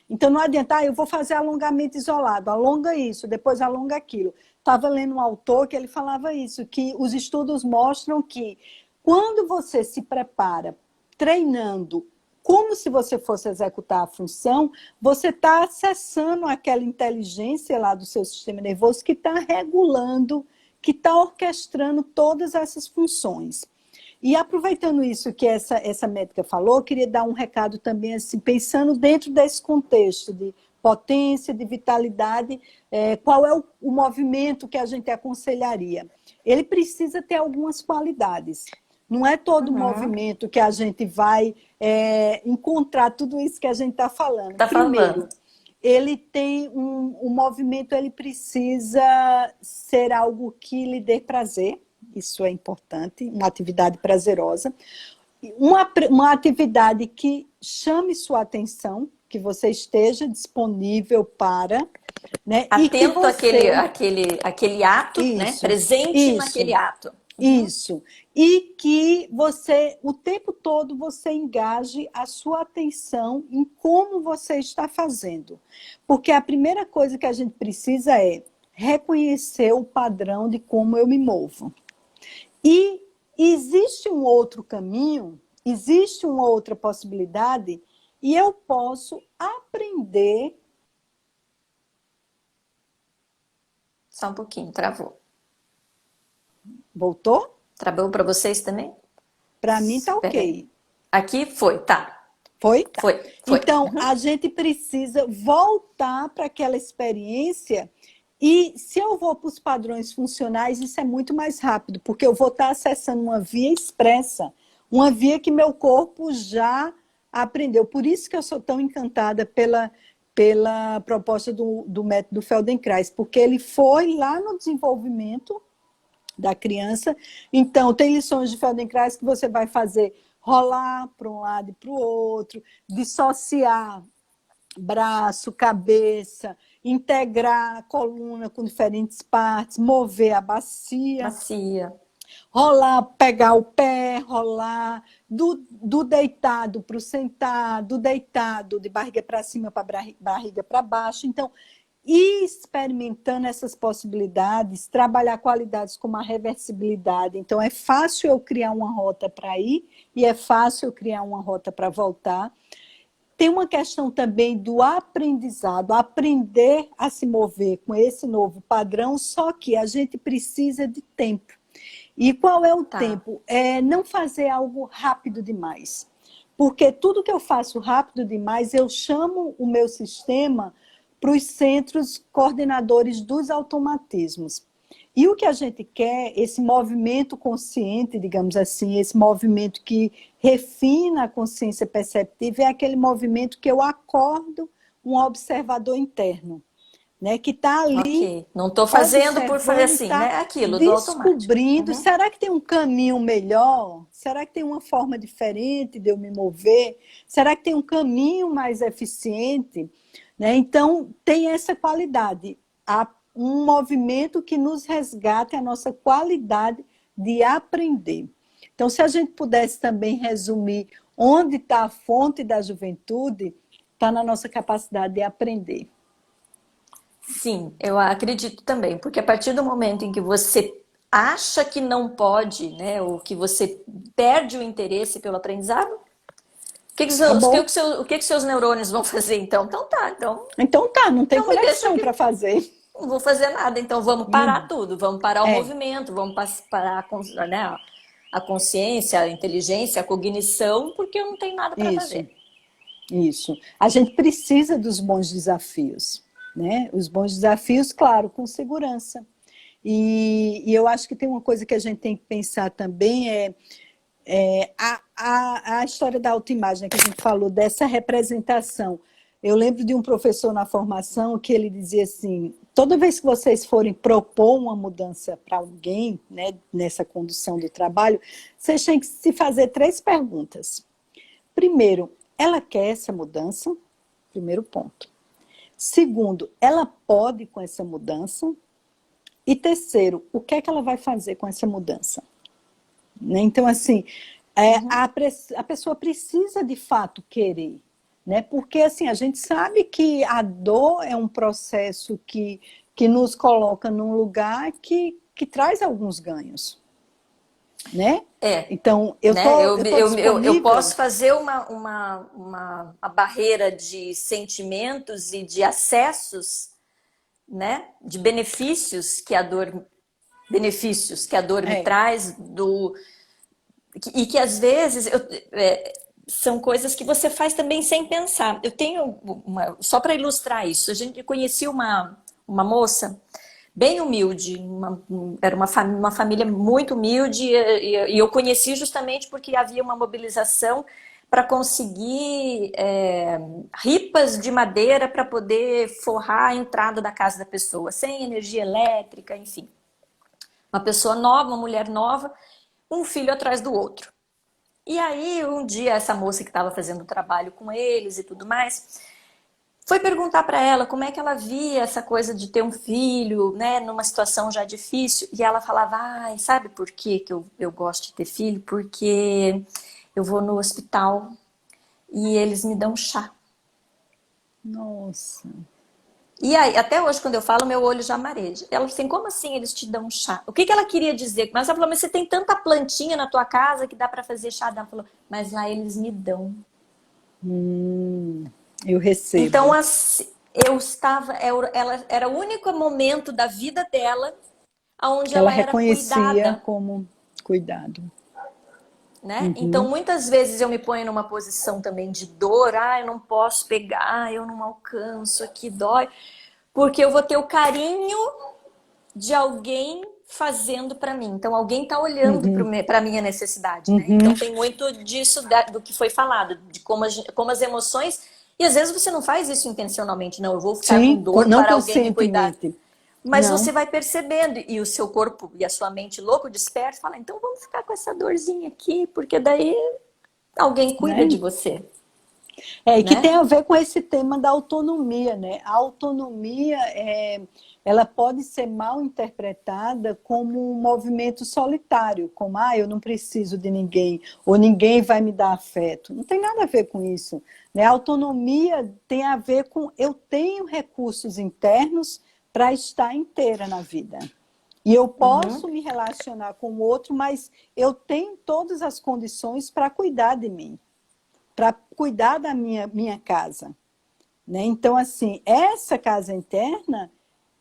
Então, não adianta, eu vou fazer alongamento isolado, alonga isso, depois alonga aquilo. Estava lendo um autor que ele falava isso, que os estudos mostram que quando você se prepara treinando como se você fosse executar a função, você está acessando aquela inteligência lá do seu sistema nervoso que está regulando, que está orquestrando todas essas funções. E aproveitando isso que essa médica falou, queria dar um recado também, assim, pensando dentro desse contexto de potência, de vitalidade, qual é o movimento que a gente aconselharia? Ele precisa ter algumas qualidades. Não é todo movimento que a gente vai encontrar tudo isso que a gente está falando. Primeiro, ele tem um movimento, ele precisa ser algo que lhe dê prazer, isso é importante, uma atividade prazerosa. Uma atividade que chame sua atenção, que você esteja disponível para... Né? Atento àquele ato, isso, né? Presente naquele ato. Isso. E que você, o tempo todo, você engaje a sua atenção em como você está fazendo. Porque a primeira coisa que a gente precisa é reconhecer o padrão de como eu me movo. E existe um outro caminho, existe uma outra possibilidade, e eu posso aprender... Só um pouquinho, travou. Voltou? Travou para vocês também? Para mim tá ok. Aqui foi, tá. Foi? Tá. Foi. Então, a gente precisa voltar para aquela experiência e se eu vou para os padrões funcionais, isso é muito mais rápido, porque eu vou estar acessando uma via expressa, uma via que meu corpo já aprendeu. Por isso que eu sou tão encantada pela proposta do método Feldenkrais, porque ele foi lá no desenvolvimento da criança. Então, tem lições de Feldenkrais que você vai fazer rolar para um lado e para o outro, dissociar braço, cabeça, integrar a coluna com diferentes partes, mover a bacia. Rolar, pegar o pé, rolar, do deitado para o sentado, do deitado de barriga para cima para barriga para baixo. Então, ir experimentando essas possibilidades, trabalhar qualidades como a reversibilidade. Então, é fácil eu criar uma rota para ir e é fácil eu criar uma rota para voltar. Tem uma questão também do aprendizado, aprender a se mover com esse novo padrão, só que a gente precisa de tempo. E qual é o tempo? É não fazer algo rápido demais. Porque tudo que eu faço rápido demais, eu chamo o meu sistema para os centros coordenadores dos automatismos. E o que a gente quer, esse movimento consciente, digamos assim, esse movimento que refina a consciência perceptiva, é aquele movimento que eu acordo um observador interno, né, que está ali. Ok, não estou fazendo por fazer assim, tá né? É aquilo, do automático. Descobrindo, será que tem um caminho melhor? Será que tem uma forma diferente de eu me mover? Será que tem um caminho mais eficiente? Né? Então, tem essa qualidade, um movimento que nos resgate a nossa qualidade de aprender. Então, se a gente pudesse também resumir onde está a fonte da juventude, está na nossa capacidade de aprender. Sim, eu acredito também, porque a partir do momento em que você acha que não pode, né, ou que você perde o interesse pelo aprendizado, o que seus neurônios vão fazer então? Então tá, não tem então me deixa conexão para fazer. Não vou fazer nada, então vamos parar tudo, vamos parar o movimento, vamos parar né, a consciência, a inteligência, a cognição, porque eu não tenho nada para fazer. Isso. A gente precisa dos bons desafios, né? Os bons desafios, claro, com segurança. E eu acho que tem uma coisa que a gente tem que pensar também, a história da autoimagem, que a gente falou, dessa representação. Eu lembro de um professor na formação que ele dizia assim, toda vez que vocês forem propor uma mudança para alguém, né, nessa condução do trabalho, vocês têm que se fazer 3 perguntas. Primeiro, ela quer essa mudança? Primeiro ponto. Segundo, ela pode com essa mudança? E terceiro, o que é que ela vai fazer com essa mudança? Né? Então, assim, a pessoa precisa de fato querer. Né? Porque assim, a gente sabe que a dor é um processo que nos coloca num lugar que traz alguns ganhos. Né? Então, eu posso fazer uma barreira de sentimentos e de acessos, né? De benefícios que a dor me traz, e que às vezes são coisas que você faz também sem pensar. Eu tenho só para ilustrar isso, eu conheci uma moça bem humilde, era uma família muito humilde, e eu conheci justamente porque havia uma mobilização para conseguir ripas de madeira para poder forrar a entrada da casa da pessoa, sem energia elétrica, enfim. Uma pessoa nova, uma mulher nova, um filho atrás do outro. E aí, um dia, essa moça que estava fazendo o trabalho com eles e tudo mais, foi perguntar para ela como é que ela via essa coisa de ter um filho, né, numa situação já difícil. E ela falava, sabe por que eu gosto de ter filho? Porque eu vou no hospital e eles me dão chá. Nossa. E aí, até hoje, quando eu falo, meu olho já mareja. Ela falou assim, como assim eles te dão chá? O que ela queria dizer? Mas ela falou, mas você tem tanta plantinha na tua casa que dá para fazer chá? Ela falou, mas lá eles me dão. Eu recebo. Então, assim, ela era o único momento da vida dela onde ela era cuidada. Como cuidado. Né? Então, muitas vezes eu me ponho numa posição também de dor, eu não posso pegar, eu não alcanço, aqui dói, porque eu vou ter o carinho de alguém fazendo para mim. Então, alguém está olhando para a minha necessidade. Né? Então, tem muito disso do que foi falado, de como as emoções. E às vezes você não faz isso intencionalmente, não. Eu vou ficar com dor para alguém me cuidar. Mas você vai percebendo, e o seu corpo e a sua mente louco desperta, fala, então vamos ficar com essa dorzinha aqui, porque daí alguém cuida de você. E que tem a ver com esse tema da autonomia, né? A autonomia, ela pode ser mal interpretada como um movimento solitário, como, eu não preciso de ninguém, ou ninguém vai me dar afeto. Não tem nada a ver com isso. Né? A autonomia tem a ver com, eu tenho recursos internos para estar inteira na vida. E eu posso me relacionar com o outro, mas eu tenho todas as condições para cuidar de mim, para cuidar da minha casa. Né? Então, assim, essa casa interna,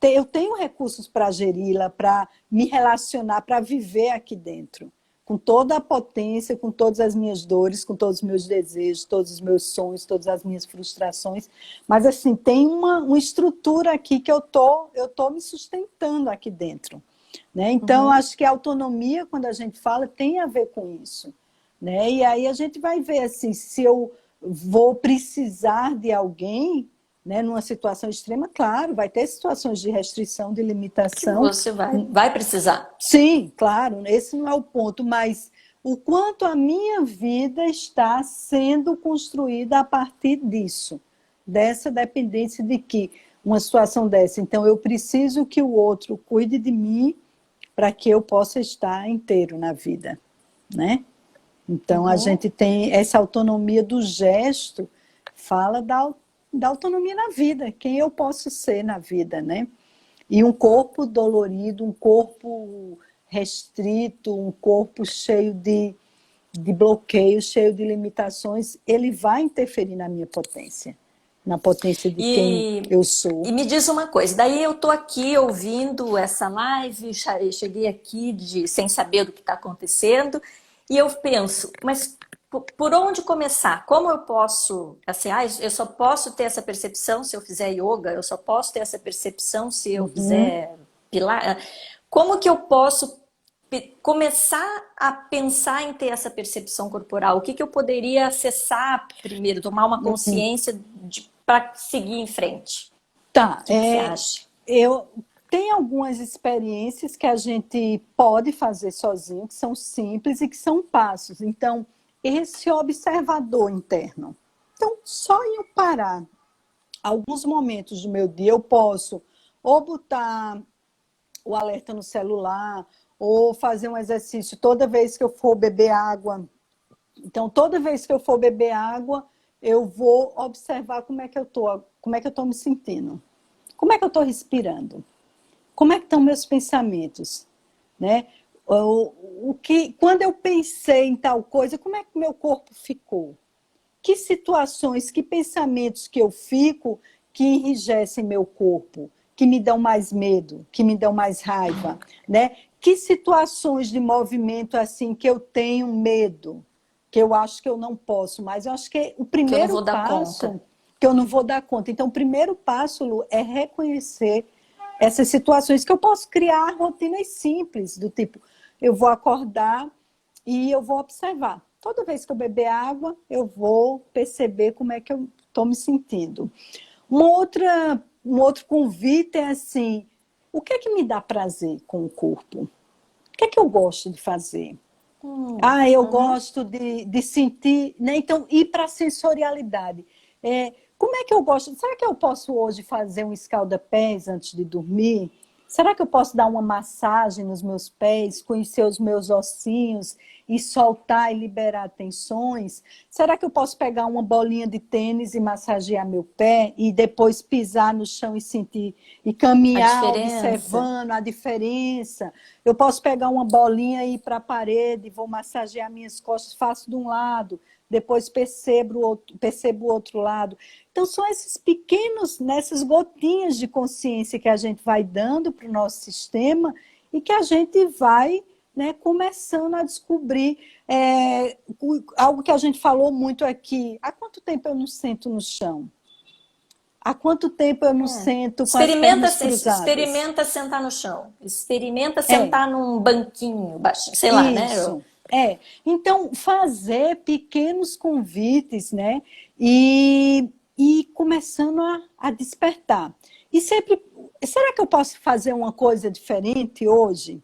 eu tenho recursos para geri-la, para me relacionar, para viver aqui dentro. com toda a potência, com todas as minhas dores, com todos os meus desejos, todos os meus sonhos, todas as minhas frustrações. Mas, assim, tem uma estrutura aqui que eu tô me sustentando aqui dentro, né? Então, acho que a autonomia, quando a gente fala, tem a ver com isso, né? E aí a gente vai ver, assim, se eu vou precisar de alguém, né, numa situação extrema, claro, vai ter situações de restrição, de limitação. Que você vai precisar. Sim, claro, esse não é o ponto, mas o quanto a minha vida está sendo construída a partir disso, dessa dependência de que uma situação dessa, então eu preciso que o outro cuide de mim para que eu possa estar inteiro na vida, né? Então a gente tem essa autonomia do gesto, fala da autonomia na vida, quem eu posso ser na vida, né? E um corpo dolorido, um corpo restrito, um corpo cheio de bloqueios, cheio de limitações, ele vai interferir na minha potência, na potência de quem eu sou. E me diz uma coisa, daí eu tô aqui ouvindo essa live, cheguei aqui sem saber do que está acontecendo, e eu penso, mas por onde começar? Como eu posso, assim, eu só posso ter essa percepção se eu fizer yoga, eu só posso ter essa percepção se eu fizer pilar. Como que eu posso começar a pensar em ter essa percepção corporal? O que eu poderia acessar primeiro, tomar uma consciência para seguir em frente? Tá, O que você acha? Tem algumas experiências que a gente pode fazer sozinho, que são simples e que são passos. Então, esse observador interno. Então, só em eu parar alguns momentos do meu dia, eu posso ou botar o alerta no celular, ou fazer um exercício toda vez que eu for beber água. Então, toda vez que eu for beber água, eu vou observar como é que eu tô me sentindo. Como é que eu estou respirando? Como é que estão meus pensamentos? Né? Quando eu pensei em tal coisa, como é que meu corpo ficou? Que situações, que pensamentos que eu fico que enrijecem meu corpo, que me dão mais medo, que me dão mais raiva, né? Que situações de movimento assim que eu tenho medo, que eu acho que eu não posso, mas eu acho que o primeiro passo que eu não vou dar conta. Então, o primeiro passo, Lu, é reconhecer essas situações que eu posso criar rotinas simples, do tipo, eu vou acordar e eu vou observar. Toda vez que eu beber água, eu vou perceber como é que eu estou me sentindo. Um outro convite é assim, o que é que me dá prazer com o corpo? O que é que eu gosto de fazer? Eu gosto de sentir, né? Então, ir para a sensorialidade. Como é que eu gosto? Será que eu posso hoje fazer um escalda-pés antes de dormir? Será que eu posso dar uma massagem nos meus pés, conhecer os meus ossinhos e soltar e liberar tensões? Será que eu posso pegar uma bolinha de tênis e massagear meu pé e depois pisar no chão e sentir e caminhar observando a diferença? Eu posso pegar uma bolinha e ir para a parede, vou massagear minhas costas, faço de um lado, depois percebo o outro lado. Então, são esses pequenos, nessas gotinhas de consciência que a gente vai dando para o nosso sistema e que a gente vai, né, começando a descobrir algo que a gente falou muito aqui. Há quanto tempo eu não sento no chão? Há quanto tempo eu não sento com as pernas cruzadas? Experimenta sentar no chão. Experimenta sentar num banquinho, baixinho, sei lá, né? Então, fazer pequenos convites, né? E começando a despertar. E sempre, será que eu posso fazer uma coisa diferente hoje?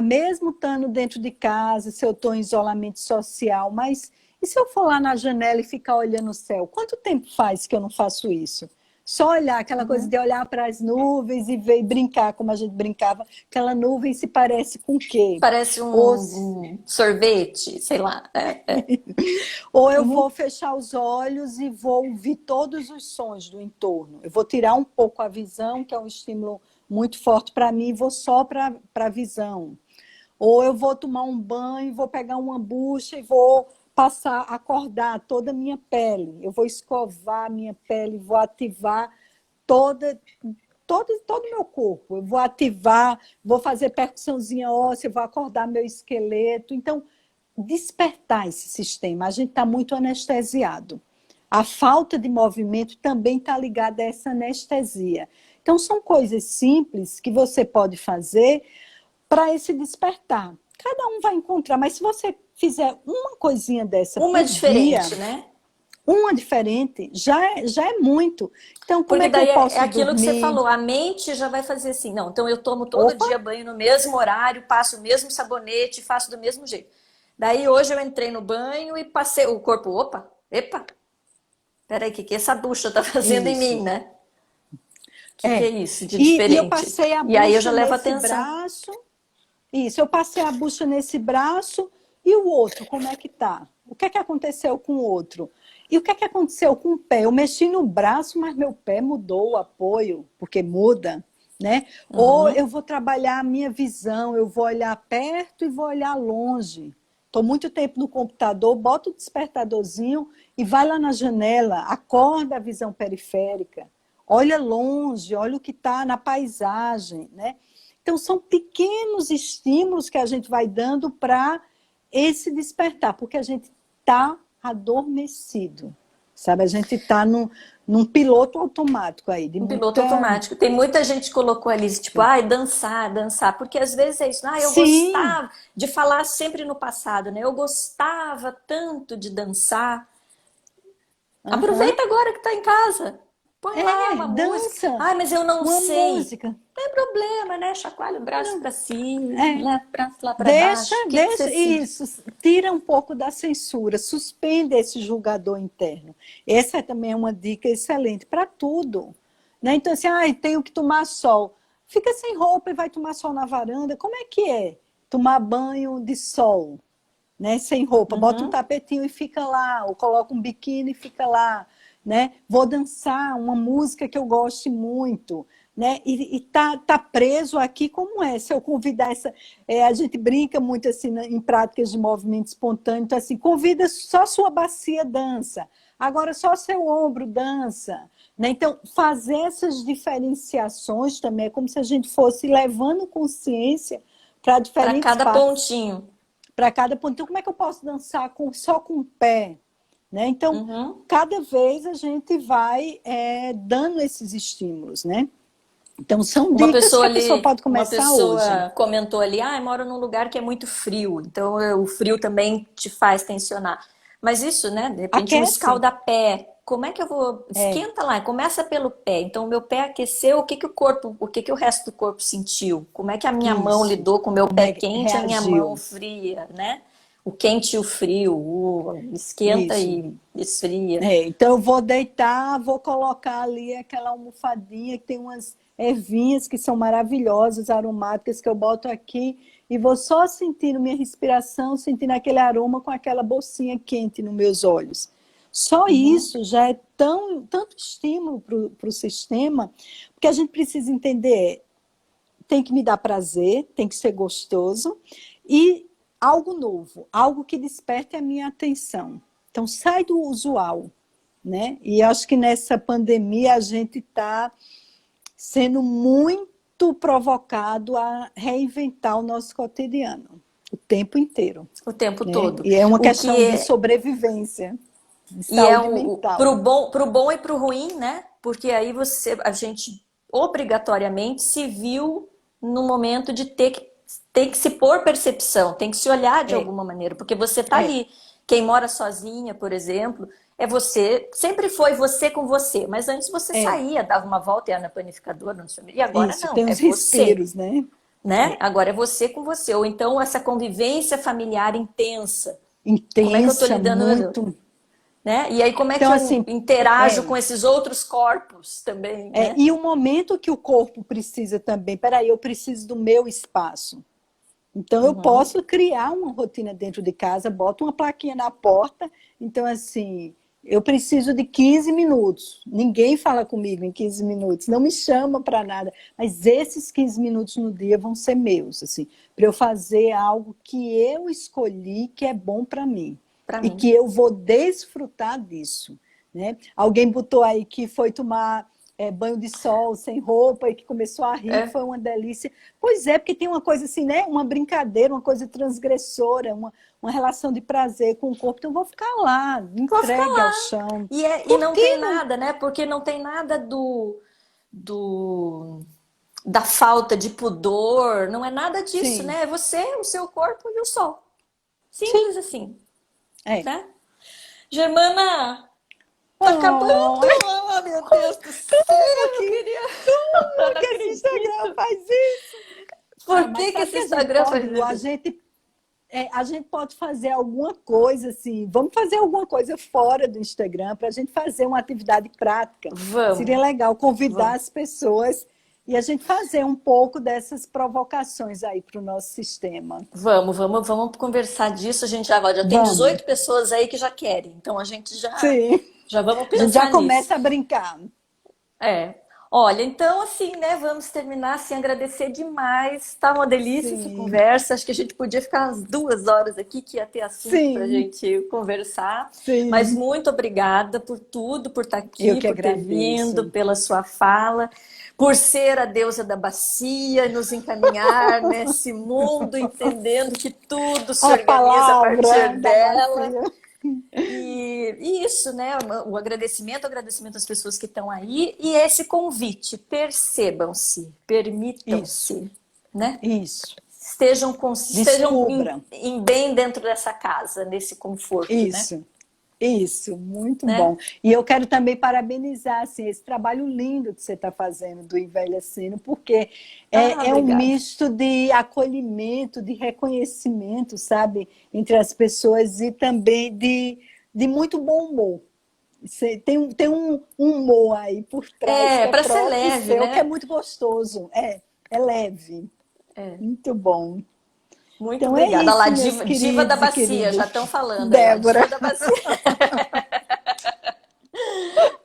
Mesmo estando dentro de casa, se eu estou em isolamento social, mas e se eu for lá na janela e ficar olhando o céu? Quanto tempo faz que eu não faço isso? Só olhar, aquela coisa de olhar para as nuvens e ver e brincar, como a gente brincava. Aquela nuvem se parece com o quê? Parece um sorvete, sei lá. Ou eu vou fechar os olhos e vou ouvir todos os sons do entorno. Eu vou tirar um pouco a visão, que é um estímulo muito forte para mim, e vou só para a visão. Ou eu vou tomar um banho, vou pegar uma bucha e vou acordar toda a minha pele. Eu vou escovar a minha pele, vou ativar todo o meu corpo. Eu vou ativar, vou fazer percussãozinha óssea, vou acordar meu esqueleto. Então, despertar esse sistema. A gente está muito anestesiado. A falta de movimento também está ligada a essa anestesia. Então, são coisas simples que você pode fazer para esse despertar. Cada um vai encontrar, mas se você fizer uma coisinha dessa Uma por diferente, dia, né? uma diferente, já é muito. Então, como Porque é que eu daí é posso aquilo que você dormir? falou, a mente já vai fazer assim, não, então eu tomo todo Opa, dia banho no mesmo horário, passo o mesmo sabonete, faço do mesmo jeito. Daí hoje eu entrei no banho e passei o corpo, opa, epa, peraí, o que que essa bucha tá fazendo em mim, isso. né? O que que é É. isso de E eu diferente? passei a E aí eu já bucha levo nesse atenção. braço. Isso, eu passei a bucha nesse braço e o outro, como é que tá? O que é que aconteceu com o outro? E o que é que aconteceu com o pé? Eu mexi no braço, mas meu pé mudou o apoio, porque muda, né? Ou Uhum. eu vou trabalhar a minha visão, eu vou olhar perto e vou olhar longe. Estou muito tempo no computador, boto o despertadorzinho e vai lá na janela, acorda a visão periférica, olha longe, olha o que está na paisagem, né? Então, são pequenos estímulos que a gente vai dando para esse despertar, porque a gente está adormecido, sabe? A gente está num piloto automático aí, de Um piloto muita... automático. Tem muita gente que colocou ali, tipo, ai, dançar, dançar, porque às vezes é isso, ah, eu Sim, gostava de falar sempre no passado, né? Eu gostava tanto de dançar. aham. Aproveita agora que tá em casa. Põe lá É, uma música. dança, Ai, mas eu não uma sei. música. Não tem problema, né? Chacoalha o braço Não, para cima, é, lá para deixa, baixo. O que que você deixa sente? isso, tira um pouco da censura, suspende esse julgador interno. Essa também é uma dica excelente para tudo. Né? Então, assim, tenho que tomar sol. Fica sem roupa e vai tomar sol na varanda. Como é que é tomar banho de sol? Né, sem roupa, bota um Uhum. tapetinho e fica lá, ou coloca um biquíni e fica lá, né? Vou dançar uma música que eu goste muito, né? E tá preso aqui como é. Se eu convidar a gente brinca muito assim em práticas de movimento espontâneo, então assim, convida só sua bacia dança, agora só seu ombro dança, né? Então fazer essas diferenciações também é como se a gente fosse levando consciência para Para diferentes cada partes pontinho. para cada ponto. Então, como é que eu posso dançar só com o pé? Né? Então, Uhum. cada vez a gente vai dando esses estímulos. Né? Então, são dicas que a pessoa pode Uma começar hoje. pessoa comentou ali, ah, eu moro num lugar que é muito frio, então o frio também te faz tensionar. Mas isso, né, de repente um Aquece. escalda-pé, como é que eu vou? É, Esquenta lá, começa pelo pé. Então o meu pé aqueceu, o que que o resto do corpo sentiu? Como é que a minha mão isso. lidou com o meu Como pé é que quente e a minha mão reagiu? fria, né? O quente e o frio, o esquenta Isso. e esfria. Então, eu vou deitar, vou colocar ali aquela almofadinha que tem umas ervinhas que são maravilhosas, aromáticas, que eu boto aqui e vou só sentindo minha respiração, sentindo aquele aroma com aquela bolsinha quente nos meus olhos. Só Uhum. isso já é tanto estímulo para o sistema, porque a gente precisa entender, tem que me dar prazer, tem que ser gostoso e algo novo, algo que desperte a minha atenção. Então, sai do usual, né? E acho que nessa pandemia a gente está sendo muito provocado a reinventar o nosso cotidiano, o tempo inteiro, O tempo né? todo. E é uma O que questão de é, sobrevivência, de E é saúde mental. pro bom e pro ruim, né? Porque aí a gente obrigatoriamente se viu no momento de tem que se pôr percepção, tem que se olhar de É, alguma maneira, porque você tá é, ali. Quem mora sozinha, por exemplo, é você, sempre foi você com você, mas antes você é. saía, dava uma volta, ia na panificadora, não sei, e agora Isso, não, tem é os você, respiros, né? né? É. Agora é você com você, ou então essa convivência familiar intensa. Como é que eu tô Intensa, lidando? muito. Né? E aí como é que Então, eu assim, interajo é, com esses outros corpos também, né? e o momento que o corpo precisa também, peraí, eu preciso do meu espaço. Então, eu Uhum. posso criar uma rotina dentro de casa, boto uma plaquinha na porta, então, assim, eu preciso de 15 minutos. Ninguém fala comigo em 15 minutos, não me chama para nada, mas esses 15 minutos no dia vão ser meus, assim, para eu fazer algo que eu escolhi, que é bom para mim, Para e mim. que eu vou desfrutar disso. Né? Alguém botou aí que foi tomar banho de sol, sem roupa, e que começou a rir, foi uma delícia. Pois é, porque tem uma coisa assim, né? Uma brincadeira, uma coisa transgressora, uma relação de prazer com o corpo. Então, eu vou ficar lá, Vou ficar entregue ao lá. chão. E Por não que tem não? nada, né? Porque não tem nada do da falta de pudor, não é nada disso, Sim, né? É você, o seu corpo e o sol. sim, Simples assim, é. né? Germana, tá acabando! Oh, Oh, meu Deus do céu, eu queria. Eu não que esse Instagram acredito. faz isso? Ah, Por mas que que sabe esse que a gente Instagram faz pode, isso? a gente pode fazer alguma coisa assim, vamos fazer alguma coisa fora do Instagram para a gente fazer uma atividade prática. Seria Vamos, legal convidar vamos. as pessoas e a gente fazer um pouco dessas provocações aí para o nosso sistema. Vamos conversar disso. A gente já tem Vamos. 18 pessoas aí que já querem, então a gente Sim. já vamos A gente já pensar nisso. começa a brincar. É. Olha, então assim, né, vamos terminar assim, agradecer demais. Tá uma delícia essa Sim. conversa. Acho que a gente podia ficar umas 2 horas aqui, que ia ter assunto pra Sim. gente conversar. Mas Sim. muito obrigada por tudo, por estar Eu aqui, que por ter vindo, agradeço. pela sua fala, por ser a deusa da bacia, nos encaminhar nesse mundo, entendendo que tudo se A organiza a palavra partir da dela. bacia. E isso, né? O agradecimento às pessoas que estão aí e esse convite, percebam-se, Isso. permitam-se, né? Isso. Estejam Descubra. em bem dentro dessa casa, nesse conforto, né? Isso, muito Né? bom. E eu quero também parabenizar assim, esse trabalho lindo que você está fazendo do Envelhecendo, porque Ah, é um obrigada. misto de acolhimento, de reconhecimento, sabe, entre as pessoas e também de muito bom humor. Você tem um humor aí por trás que é Para ser próprio leve, seu, que é né? muito gostoso. É leve, muito bom. Muito Então é obrigada. Olha lá, isso, meus diva da queridos e bacia, já queridas. estão falando aí, ó, diva Débora, da bacia.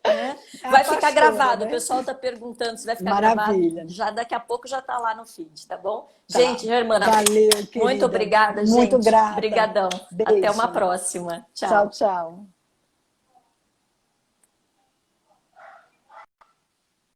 Né? a Vai ficar pastora, gravado. O né? pessoal está perguntando se vai ficar gravado. Maravilha. Já daqui a pouco já está lá no feed, tá bom? Tá. Gente, Germana, Valeu, muito querida. obrigada, Muito gente. grata. Brigadão. Até uma Beijo. próxima. Tchau, Tchau. tchau.